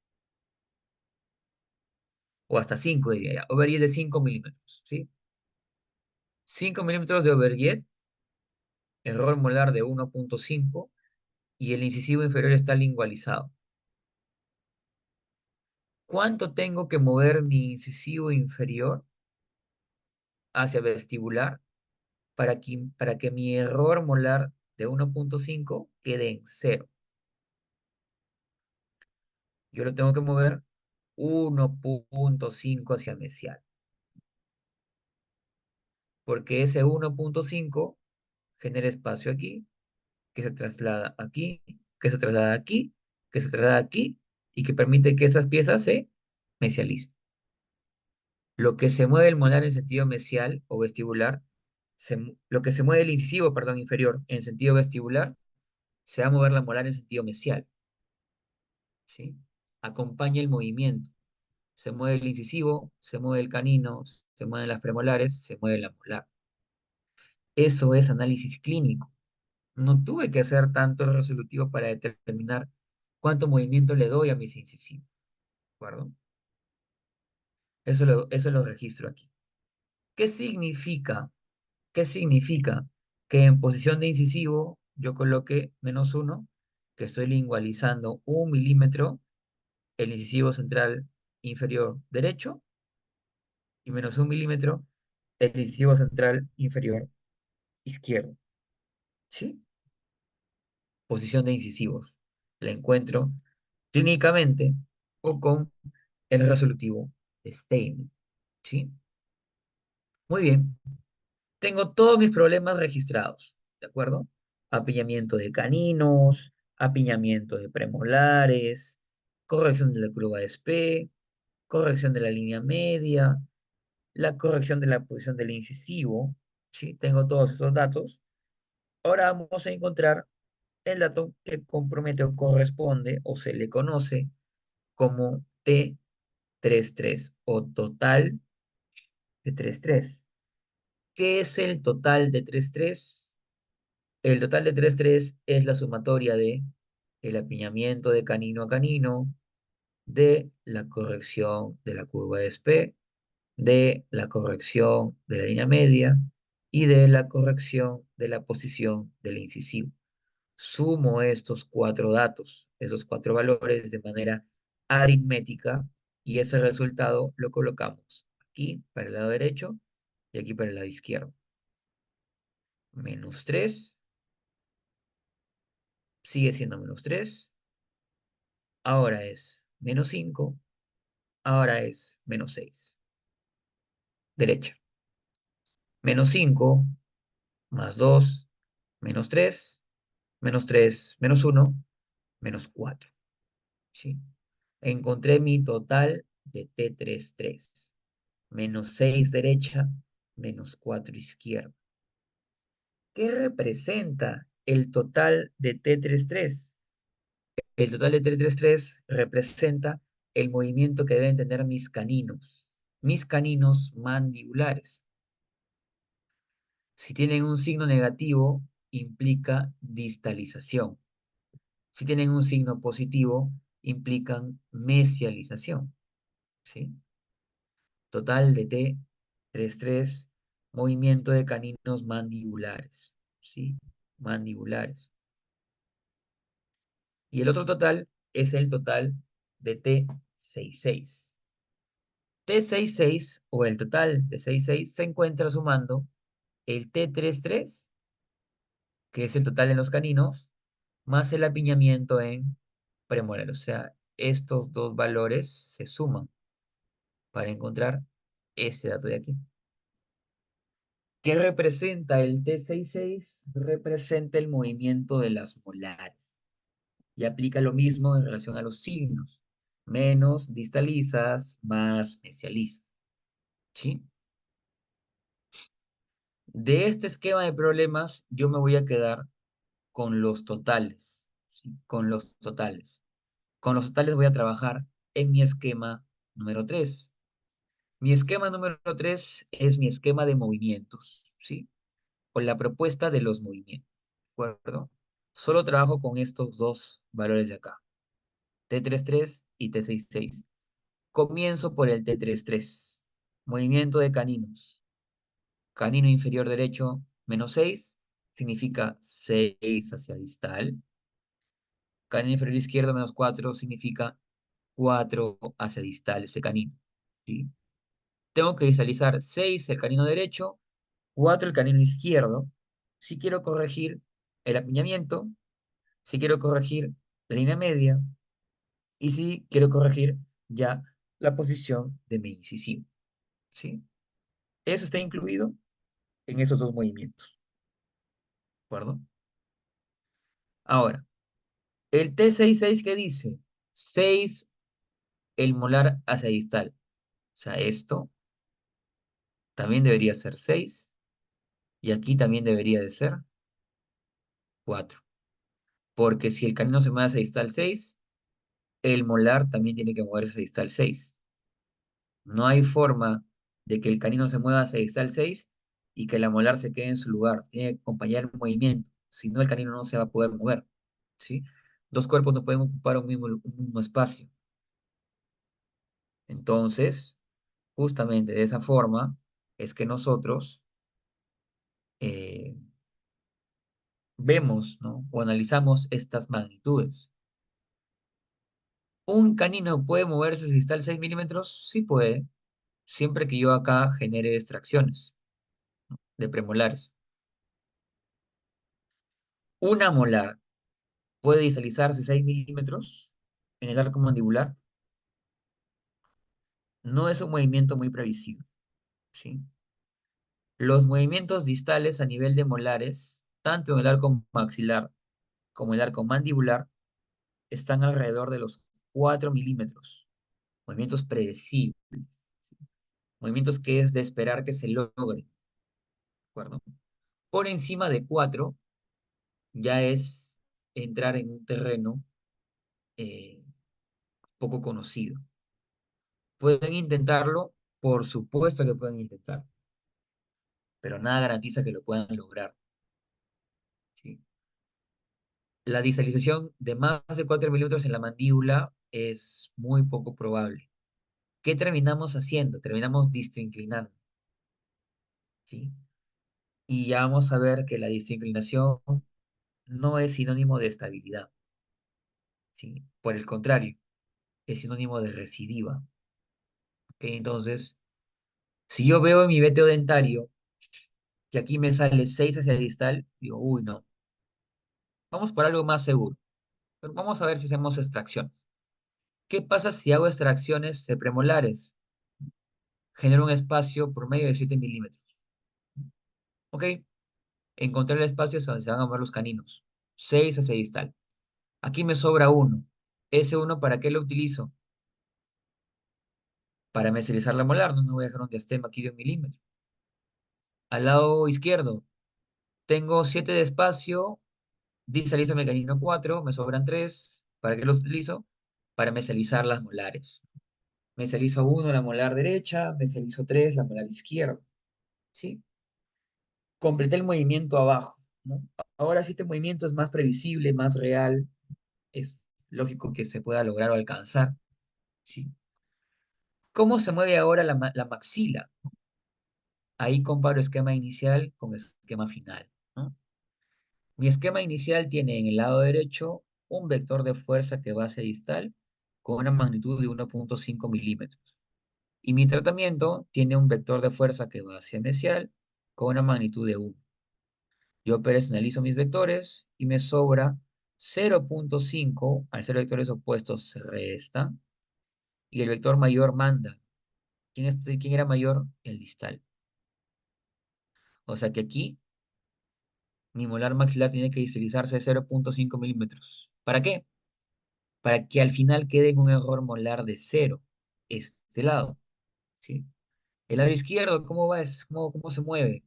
o hasta 5 diría ya, overjet de 5 milímetros, ¿sí? 5 milímetros de overjet, error molar de 1,5 y el incisivo inferior está lingualizado. ¿Cuánto tengo que mover mi incisivo inferior hacia vestibular para que mi error molar de 1,5 quede en cero? Yo lo tengo que mover 1,5 hacia mesial, porque ese 1,5 genera espacio aquí, que se traslada aquí, que se traslada aquí, que se traslada aquí, y que permite que esas piezas se mesialicen. Lo que se mueve el molar en sentido mesial o vestibular, lo que se mueve el incisivo, perdón, inferior en sentido vestibular, se va a mover la molar en sentido mesial, ¿sí? Acompaña el movimiento. Se mueve el incisivo, se mueve el canino, se mueven las premolares, se mueve la molar. Eso es análisis clínico. No tuve que hacer tanto el resolutivo para determinar cuánto movimiento le doy a mis incisivos, ¿de acuerdo? Eso lo registro aquí. ¿Qué significa? ¿Qué significa? Que en posición de incisivo yo coloque -1, que estoy lingualizando 1 milímetro el incisivo central inferior derecho, y -1 milímetro el incisivo central inferior izquierdo, ¿sí? Posición de incisivos. La encuentro clínicamente o con el resolutivo de Stein, ¿sí? Muy bien. Tengo todos mis problemas registrados, ¿de acuerdo? Apiñamiento de caninos, apiñamiento de premolares, corrección de la curva de Spe, corrección de la línea media, la corrección de la posición del incisivo, ¿sí? Tengo todos esos datos. Ahora vamos a encontrar el dato que compromete o corresponde o se le conoce como T33 o total de 33. ¿Qué es el total de 33? El total de 33 es la sumatoria de el apiñamiento de canino a canino, de la corrección de la curva de Spe, de la corrección de la línea media y de la corrección de la posición del incisivo. Sumo estos cuatro datos, esos cuatro valores de manera aritmética, y ese resultado lo colocamos aquí para el lado derecho y aquí para el lado izquierdo. -3 sigue siendo -3, ahora es -5, ahora es -6. Derecha. -5 más 2 -3, -3 -1, -4. ¿Sí? Encontré mi total de T33. -6 derecha, -4 izquierda. ¿Qué representa el total de T33? El total de 333 representa el movimiento que deben tener mis caninos mandibulares. Si tienen un signo negativo, implica distalización. Si tienen un signo positivo, implican mesialización. ¿Sí? Total de T33, movimiento de caninos mandibulares. ¿Sí? Mandibulares. Y el otro total es el total de T66. T66 o el total de 66 se encuentra sumando el T33, que es el total en los caninos, más el apiñamiento en premolar. O sea, estos dos valores se suman para encontrar este dato de aquí. ¿Qué representa el T66? Representa el movimiento de las molares. Y aplica lo mismo en relación a los signos. Menos distalizas, más mesializas. ¿Sí? De este esquema de problemas, yo me voy a quedar con los totales. ¿Sí? Con los totales. Con los totales voy a trabajar en mi esquema número 3. Mi esquema número 3 es mi esquema de movimientos, ¿sí? O la propuesta de los movimientos, ¿de acuerdo? Solo trabajo con estos dos valores de acá, T33 y T66. Comienzo por el T33. Movimiento de caninos. Canino inferior derecho, menos 6, significa 6 hacia distal. Canino inferior izquierdo, menos 4, significa 4 hacia distal ese canino. ¿Sí? Tengo que visualizar 6 el canino derecho, 4 el canino izquierdo. Si quiero corregir el apiñamiento, si quiero corregir la línea media y si quiero corregir ya la posición de mi incisivo. ¿Sí? Eso está incluido en esos dos movimientos. ¿De acuerdo? Ahora, el T66 que dice 6 el molar hacia distal. O sea, esto también debería ser 6 y aquí también debería de ser 4. Porque si el canino se mueve hacia distal 6, el molar también tiene que moverse hacia distal 6. No hay forma de que el canino se mueva hacia distal 6 y que la molar se quede en su lugar. Tiene que acompañar el movimiento. Si no, el canino no se va a poder mover. ¿Sí? Dos cuerpos no pueden ocupar un mismo espacio. Entonces, justamente de esa forma es que nosotros eh, vemos, ¿no? O analizamos estas magnitudes. ¿Un canino puede moverse si está al 6 milímetros? Sí puede, siempre que yo acá genere extracciones de premolares. ¿Una molar puede distalizarse 6 milímetros en el arco mandibular? No es un movimiento muy previsible, ¿sí? Los movimientos distales a nivel de molares, tanto en el arco maxilar como el arco mandibular, están alrededor de los 4 milímetros. Movimientos predecibles, ¿sí? Movimientos que es de esperar que se logren, ¿de acuerdo? Por encima de 4 ya es entrar en un terreno eh, poco conocido. ¿Pueden intentarlo? Por supuesto que pueden intentar, pero nada garantiza que lo puedan lograr, ¿sí? La distalización de más de 4 milímetros en la mandíbula es muy poco probable. ¿Qué terminamos haciendo? Terminamos distinclinando, ¿sí? Y ya vamos a ver que la distinclinación no es sinónimo de estabilidad, ¿sí? Por el contrario, es sinónimo de recidiva, ¿ok? Entonces, si yo veo en mi veteo dentario que aquí me sale 6 hacia distal, digo, uy, no, vamos por algo más seguro. Pero vamos a ver si hacemos extracción. ¿Qué pasa si hago extracciones premolares? Genero un espacio por medio de 7 milímetros. ¿Ok? Encontré el espacio donde se van a mover los caninos. 6 hacia distal. Aquí me sobra uno. Ese uno, ¿para qué lo utilizo? Para mesializar la molar. No, no voy a dejar un diastema aquí de 1 milímetro. Al lado izquierdo, tengo 7 de espacio. Distalizo mi canino 4, me sobran 3. ¿Para qué los utilizo? Para mesializar las molares. Mesializo uno la molar derecha, mesializo 3 la molar izquierda, ¿sí? Completé el movimiento abajo, ¿no? Ahora sí este movimiento es más previsible, más real, es lógico que se pueda lograr o alcanzar, ¿sí? ¿Cómo se mueve ahora la maxila? Ahí comparo esquema inicial con esquema final, ¿no? Mi esquema inicial tiene en el lado derecho un vector de fuerza que va hacia distal con una magnitud de 1,5 milímetros. Y mi tratamiento tiene un vector de fuerza que va hacia mesial con una magnitud de 1. Yo personalizo mis vectores y me sobra 0,5, al ser vectores opuestos se resta, y el vector mayor manda. ¿Quién era mayor? El distal. O sea que aquí mi molar maxilar tiene que distalizarse 0,5 milímetros. ¿Para qué? Para que al final quede en un error molar de 0, este lado, ¿sí? El lado izquierdo, ¿cómo va? ¿Cómo se mueve?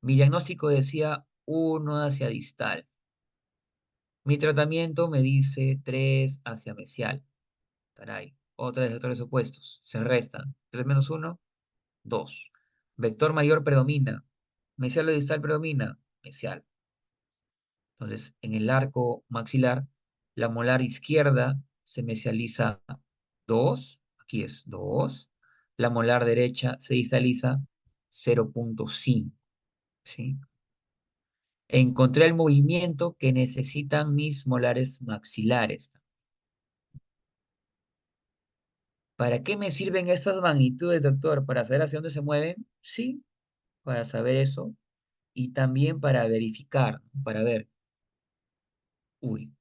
Mi diagnóstico decía 1 hacia distal. Mi tratamiento me dice 3 hacia mesial. Caray, otra vez vectores opuestos. Se restan. 3 menos 1, 2. Vector mayor predomina. Mesial o distal predomina. Mesial. Entonces, en el arco maxilar, la molar izquierda se mesializa 2. Aquí es 2. La molar derecha se distaliza 0,5. ¿Sí? Encontré el movimiento que necesitan mis molares maxilares. ¿Para qué me sirven estas magnitudes, doctor? ¿Para saber hacia dónde se mueven? Sí, para saber eso. Y también para verificar, ¿no? Para ver, uy,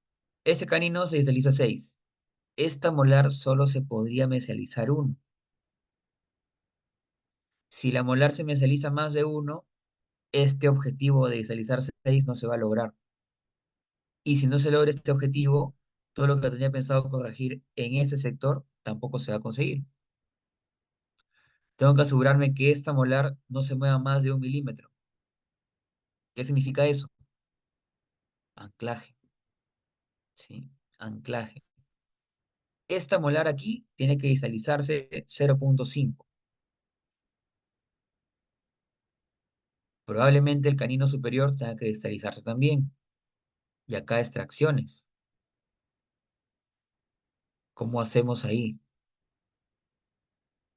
ese canino se desliza 6. Esta molar solo se podría mesializar 1. Si la molar se mesializa más de 1, este objetivo de desalizar 6 no se va a lograr. Y si no se logra este objetivo, todo lo que tenía pensado corregir en ese sector tampoco se va a conseguir. Tengo que asegurarme que esta molar no se mueva más de 1 milímetro. ¿Qué significa eso? Anclaje, ¿sí? Anclaje. Esta molar aquí tiene que distalizarse 0,5. Probablemente el canino superior tenga que distalizarse también. Y acá extracciones. ¿Cómo hacemos ahí?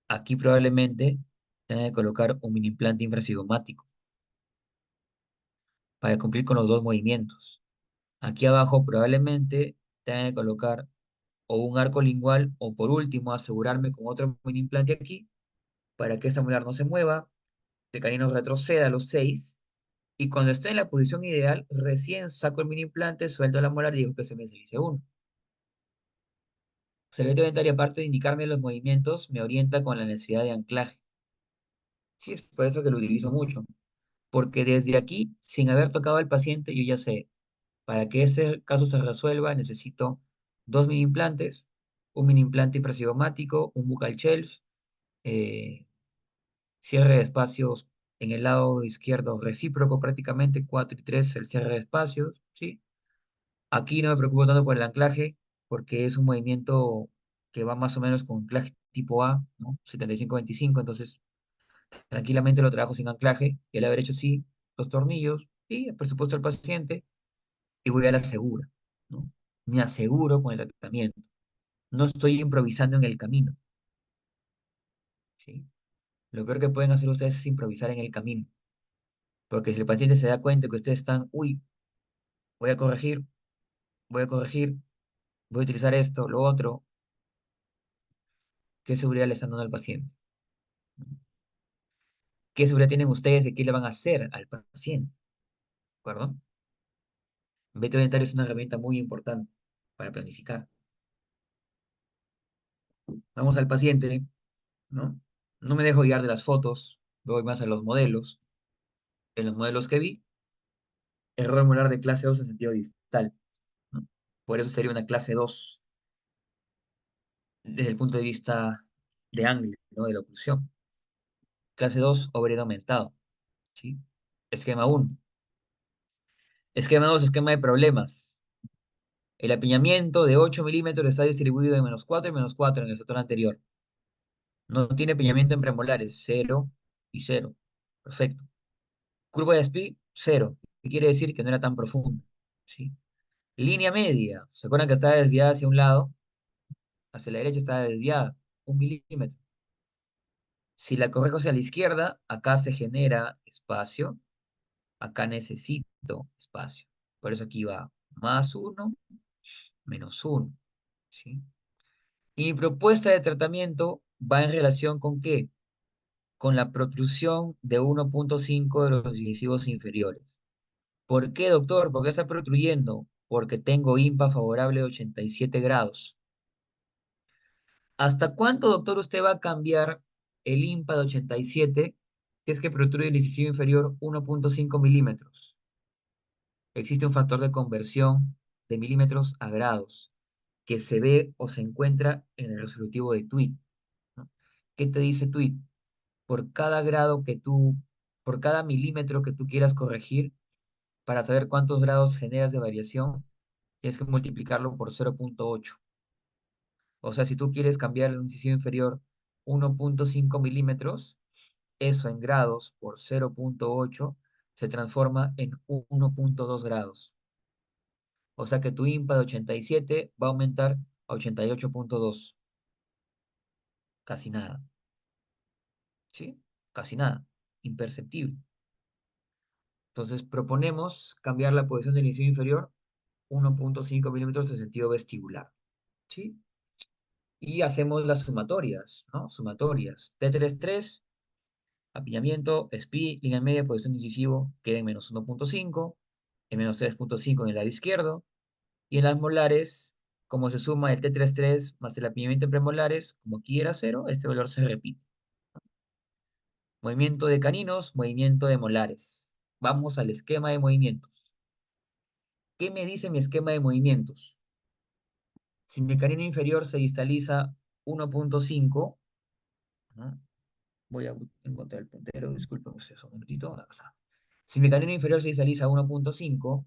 Aquí probablemente tenga que colocar un mini implante infracigomático para cumplir con los dos movimientos. Aquí abajo probablemente tenga que colocar o un arco lingual o por último asegurarme con otro mini implante aquí para que esta molar no se mueva, el canino retroceda a los 6 y cuando esté en la posición ideal recién saco el mini implante, suelto la molar y digo que se me deslice uno. Servicio dentario, aparte de indicarme los movimientos, me orienta con la necesidad de anclaje. Sí, es por eso que lo utilizo mucho. Porque desde aquí, sin haber tocado al paciente, yo ya sé, para que ese caso se resuelva, necesito dos mini implantes, un mini implante hipercigomático, un buccal shelf, eh, cierre de espacios en el lado izquierdo recíproco prácticamente, 4 y 3 el cierre de espacios, ¿sí? Aquí no me preocupo tanto por el anclaje, porque es un movimiento que va más o menos con anclaje tipo A, ¿no? 75-25, entonces tranquilamente lo trabajo sin anclaje, y el haber hecho sí, los tornillos, y el presupuesto del paciente, y voy a la segura, ¿no? Me aseguro con el tratamiento. No estoy improvisando en el camino, ¿sí? Lo peor que pueden hacer ustedes es improvisar en el camino, porque si el paciente se da cuenta que ustedes están, uy, voy a corregir, voy a corregir, voy a utilizar esto, lo otro, ¿qué seguridad le están dando al paciente? ¿Qué seguridad tienen ustedes de qué le van a hacer al paciente? ¿De acuerdo? El método dentario es una herramienta muy importante para planificar. Vamos al paciente, ¿no? No me dejo guiar de las fotos, voy más a los modelos. En los modelos que vi, error molar de clase 2 en sentido distal, ¿no? Por eso sería una clase 2 desde el punto de vista de ángulo, ¿no? De la oclusión. Clase 2 obrero aumentado, ¿sí? Esquema 1. Esquema 2, esquema de problemas. El apiñamiento de 8 milímetros está distribuido en -4 y -4 en el sector anterior. No tiene apiñamiento en premolares, cero y cero. Perfecto. Curva de Spee, cero. ¿Qué quiere decir? Que no era tan profunda. ¿Sí? Línea media. ¿Se acuerdan que estaba desviada hacia un lado? Hacia la derecha estaba desviada, 1 milímetro. Si la corrijo hacia la izquierda, acá se genera espacio, acá necesito espacio. Por eso aquí va +1, -1. ¿Sí? Y mi propuesta de tratamiento va en relación con ¿qué? Con la protrusión de 1,5 de los incisivos inferiores. ¿Por qué, doctor? ¿Por qué está protruyendo? Porque tengo IMPA favorable de 87 grados. ¿Hasta cuánto, doctor, usted va a cambiar el IMPA de 87 si es que protruye el incisivo inferior 1,5 milímetros? Existe un factor de conversión de milímetros a grados que se ve o se encuentra en el resolutivo de TWIT, ¿no? ¿Qué te dice TWIT? Por cada grado que tú, por cada milímetro que tú quieras corregir, para saber cuántos grados generas de variación, tienes que multiplicarlo por 0,8. O sea, si tú quieres cambiar el incisivo inferior 1,5 milímetros, eso en grados por 0,8 se transforma en 1,2 grados. O sea que tu IMPA de 87 va a aumentar a 88,2. Casi nada. ¿Sí? Casi nada. Imperceptible. Entonces proponemos cambiar la posición del incisivo inferior 1,5 milímetros en sentido vestibular. ¿Sí? Y hacemos las sumatorias, ¿no? Sumatorias. T33, apiñamiento, SPI, línea media, posición decisivo, queda en -1,5, en -3,5 en el lado izquierdo, y en las molares, como se suma el T33 más el apiñamiento en premolares, como aquí era cero, este valor se repite. Movimiento de caninos, movimiento de molares. Vamos al esquema de movimientos. ¿Qué me dice mi esquema de movimientos? Si mi canino inferior se distaliza 1,5, ¿no? Voy a encontrar el puntero, disculpen ustedes un momentito. Acá está. Si mi canino inferior se distaliza 1,5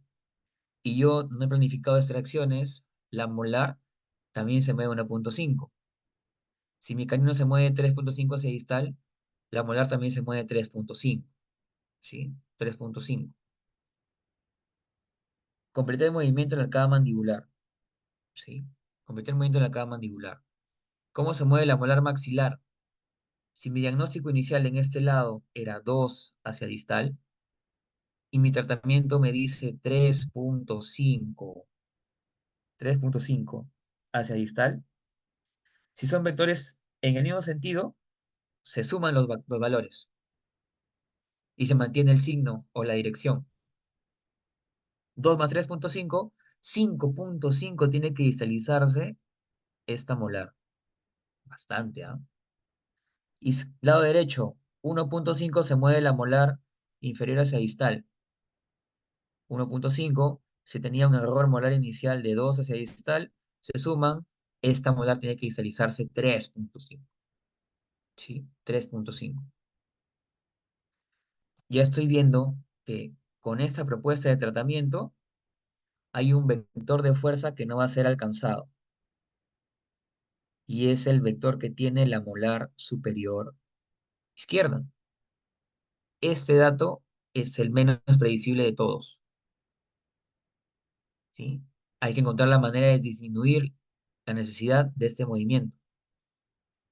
y yo no he planificado extracciones, la molar también se mueve 1,5. Si mi canino se mueve 3,5 hacia distal, la molar también se mueve 3,5. ¿Sí? 3,5. Completé el movimiento en la arcada mandibular. ¿Sí? Completé el movimiento en la arcada mandibular. ¿Cómo se mueve la molar maxilar? Si mi diagnóstico inicial en este lado era 2 hacia distal y mi tratamiento me dice 3,5 hacia distal, si son vectores en el mismo sentido, se suman los valores y se mantiene el signo o la dirección. 2 más 3,5, 5,5 tiene que distalizarse esta molar. Bastante, ¿ah? Y lado derecho, 1,5 se mueve la molar inferior hacia distal. 1,5, si tenía un error molar inicial de 2 hacia distal, se suman, esta molar tiene que distalizarse 3,5. ¿Sí? 3,5. Ya estoy viendo que con esta propuesta de tratamiento hay un vector de fuerza que no va a ser alcanzado, y es el vector que tiene la molar superior izquierda. Este dato es el menos predecible de todos, ¿sí? Hay que encontrar la manera de disminuir la necesidad de este movimiento.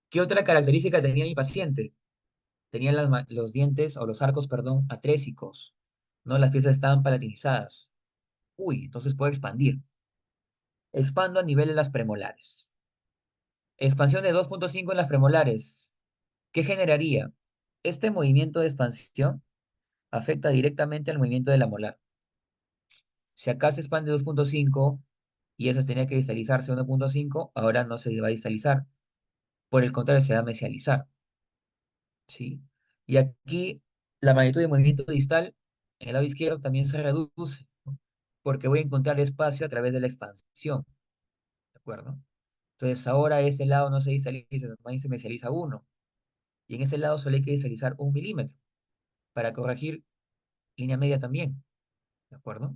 ¿Qué otra característica tenía mi paciente? Tenía los dientes, o los arcos, perdón, atrésicos, ¿no? Las piezas estaban palatinizadas. Uy, entonces puedo expandir. Expando a nivel de las premolares. Expansión de 2,5 en las premolares. ¿Qué generaría? Este movimiento de expansión afecta directamente al movimiento de la molar. Si acá se expande 2,5 y eso tenía que distalizarse 1,5, ahora no se va a distalizar. Por el contrario, se va a mesializar. ¿Sí? Y aquí la magnitud de movimiento distal en el lado izquierdo también se reduce, ¿no? Porque voy a encontrar espacio a través de la expansión. ¿De acuerdo? Entonces ahora este lado no se distaliza, también se mesializa 1. Y en ese lado solo hay que distalizar 1 milímetro para corregir línea media también. ¿De acuerdo?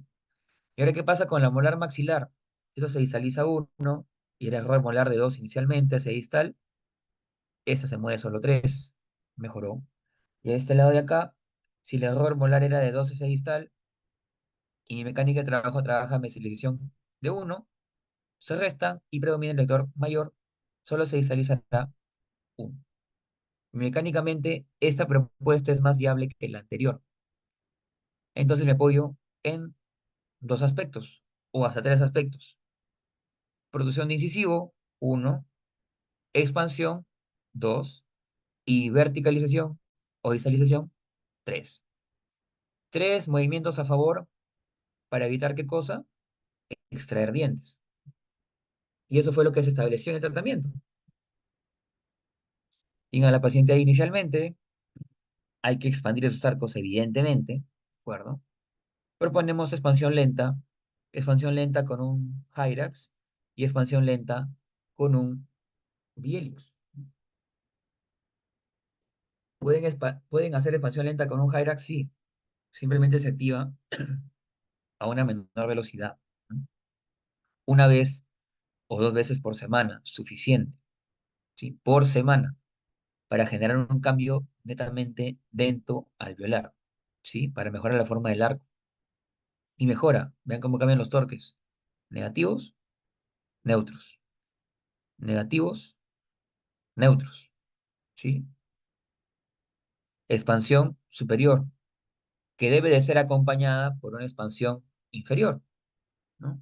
¿Y ahora qué pasa con la molar maxilar? Eso se distaliza uno y el error molar de 2 inicialmente hacia distal, esa se mueve solo 3, mejoró. Y a este lado de acá, si el error molar era de 2 hacia distal y mi mecánica de trabajo trabaja mesilización de uno, se restan y predomina el vector mayor, solo se distalizará uno. Mecánicamente, esta propuesta es más viable que la anterior. Entonces me apoyo en dos aspectos, o hasta tres aspectos. Producción de incisivo, uno, expansión, dos, y verticalización o distalización, tres. Tres movimientos a favor para evitar qué cosa, extraer dientes. Y eso fue lo que se estableció en el tratamiento. Y a la paciente ahí inicialmente hay que expandir esos arcos, evidentemente, ¿de acuerdo? Proponemos expansión lenta con un Hyrax y expansión lenta con un Bielix. ¿Pueden hacer expansión lenta con un Hyrax? Sí, simplemente se activa a una menor velocidad, ¿no? Una vez o dos veces por semana, suficiente, ¿sí? Por semana, para generar un cambio netamente dento alveolar, ¿sí? Para mejorar la forma del arco. Y mejora, vean cómo cambian los torques. Negativos, neutros. Negativos, neutros, ¿sí? Expansión superior, que debe de ser acompañada por una expansión inferior, ¿no?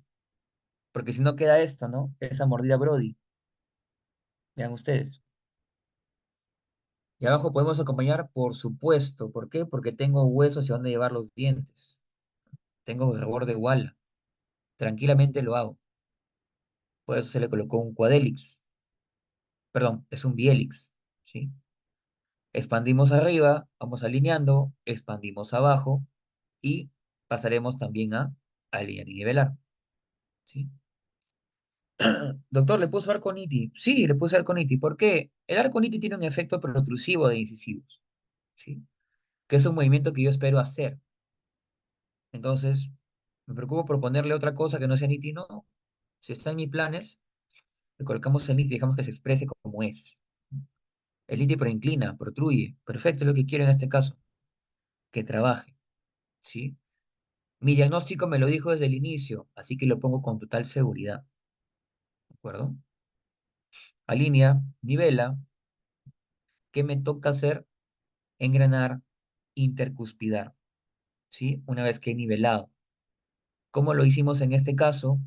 Porque si no queda esto, ¿no? Esa mordida Brody. Vean ustedes. Y abajo podemos acompañar, por supuesto. ¿Por qué? Porque tengo huesos y dónde llevar los dientes. Tengo reborde de Walla. Tranquilamente lo hago. Por eso se le colocó un Quadelix. Perdón, es un Bielix, ¿sí? Expandimos arriba, vamos alineando, expandimos abajo y pasaremos también a alinear y nivelar, ¿sí? Doctor, ¿le puso arconiti? Sí, le puse arconiti. ¿Por qué? El arconiti tiene un efecto protrusivo de incisivos, ¿sí? Que es un movimiento que yo espero hacer. Entonces, me preocupo por ponerle otra cosa que no sea niti, no. Si está en mis planes, le colocamos el niti y dejamos que se exprese como es. El niti proinclina, protruye. Perfecto, es lo que quiero en este caso, que trabaje, ¿sí? Mi diagnóstico me lo dijo desde el inicio, así que lo pongo con total seguridad, ¿de acuerdo? Alinea, nivela. ¿Qué me toca hacer? Engranar, intercuspidar, ¿sí? Una vez que he nivelado. ¿Cómo lo hicimos en este caso?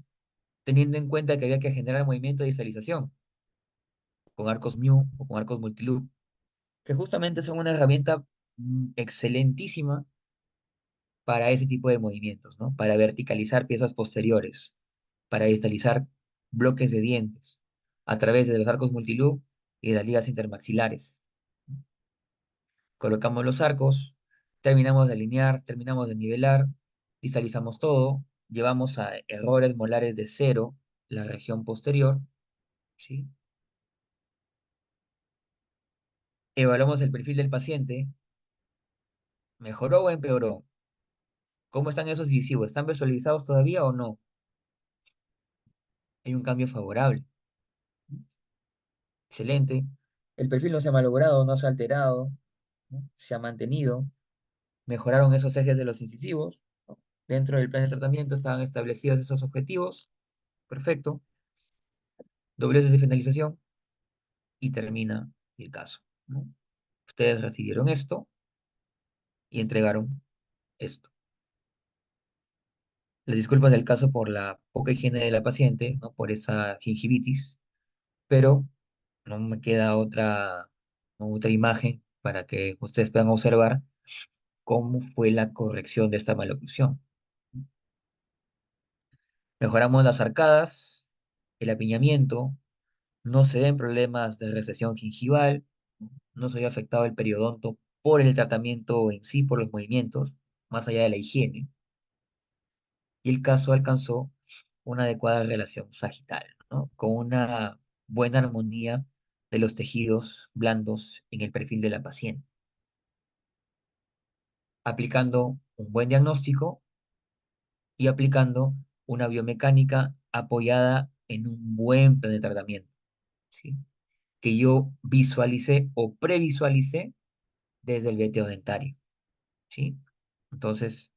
Teniendo en cuenta que había que generar movimiento de distalización con arcos mu o con arcos multiloop, que justamente son una herramienta excelentísima para ese tipo de movimientos, ¿no? Para verticalizar piezas posteriores, para distalizar bloques de dientes a través de los arcos multiloop y de las ligas intermaxilares. Colocamos los arcos, terminamos de alinear, terminamos de nivelar, distalizamos todo, llevamos a errores molares de cero la región posterior, ¿sí? Evaluamos el perfil del paciente, ¿mejoró o empeoró? ¿Cómo están esos incisivos? ¿Están visualizados todavía o no? Hay un cambio favorable. Excelente. El perfil no se ha malogrado, no se ha alterado, ¿no? Se ha mantenido. Mejoraron esos ejes de los incisivos, ¿no? Dentro del plan de tratamiento estaban establecidos esos objetivos. Perfecto. Dobleces de finalización y termina el caso, ¿no? Ustedes recibieron esto y entregaron esto. Las disculpas del caso por la poca higiene de la paciente, ¿no? Por esa gingivitis, pero no me queda otra imagen para que ustedes puedan observar cómo fue la corrección de esta maloclusión. Mejoramos las arcadas, el apiñamiento, no se ven problemas de recesión gingival, no se ve afectado el periodonto por el tratamiento en sí, por los movimientos, más allá de la higiene, y el caso alcanzó una adecuada relación sagital, ¿no? Con una buena armonía de los tejidos blandos en el perfil de la paciente, aplicando un buen diagnóstico y aplicando una biomecánica apoyada en un buen plan de tratamiento, ¿sí? Que yo visualicé o previsualicé desde el veteo dentario, ¿sí? Entonces,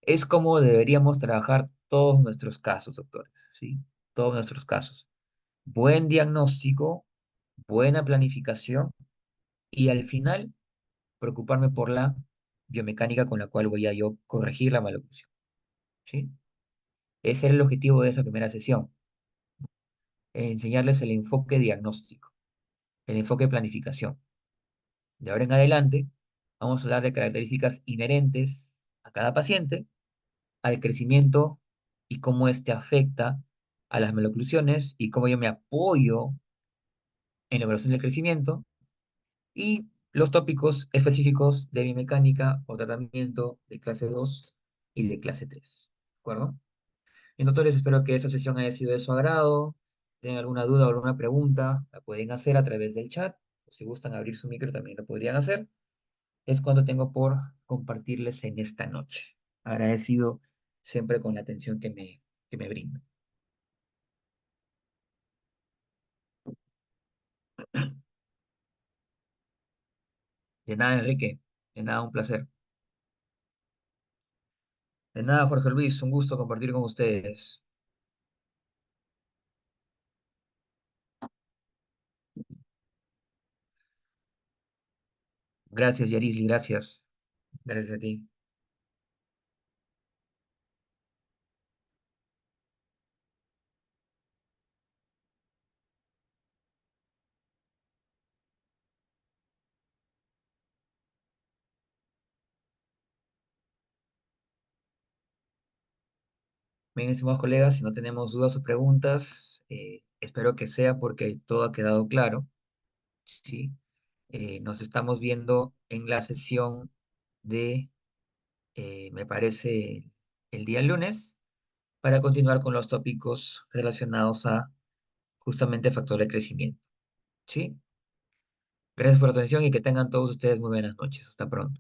es como deberíamos trabajar todos nuestros casos, doctores, ¿sí? Todos nuestros casos. Buen diagnóstico, buena planificación y al final preocuparme por la biomecánica con la cual voy a yo corregir la maloclusión, ¿sí? Ese era el objetivo de esa primera sesión, enseñarles el enfoque diagnóstico, el enfoque de planificación. De ahora en adelante, vamos a hablar de características inherentes a cada paciente, al crecimiento y cómo éste afecta a las maloclusiones y cómo yo me apoyo en la evaluación del crecimiento y los tópicos específicos de biomecánica o tratamiento de clase 2 y de clase 3. ¿De acuerdo? Y doctores, espero que esta sesión haya sido de su agrado. ¿Tienen alguna duda o alguna pregunta? La pueden hacer a través del chat. O si gustan abrir su micro, también lo podrían hacer. Es cuando tengo por compartirles en esta noche. Agradecido siempre con la atención que me brindan. De nada, Enrique. De nada, un placer. De nada, Jorge Luis. Un gusto compartir con ustedes. Gracias, Yarisli. Gracias. Gracias a ti. Bien, estimados colegas, si no tenemos dudas o preguntas, espero que sea porque todo ha quedado claro. ¿Sí? Nos estamos viendo en la sesión de, me parece, el día lunes para continuar con los tópicos relacionados a justamente factor de crecimiento. ¿Sí? Gracias por la atención y que tengan todos ustedes muy buenas noches. Hasta pronto.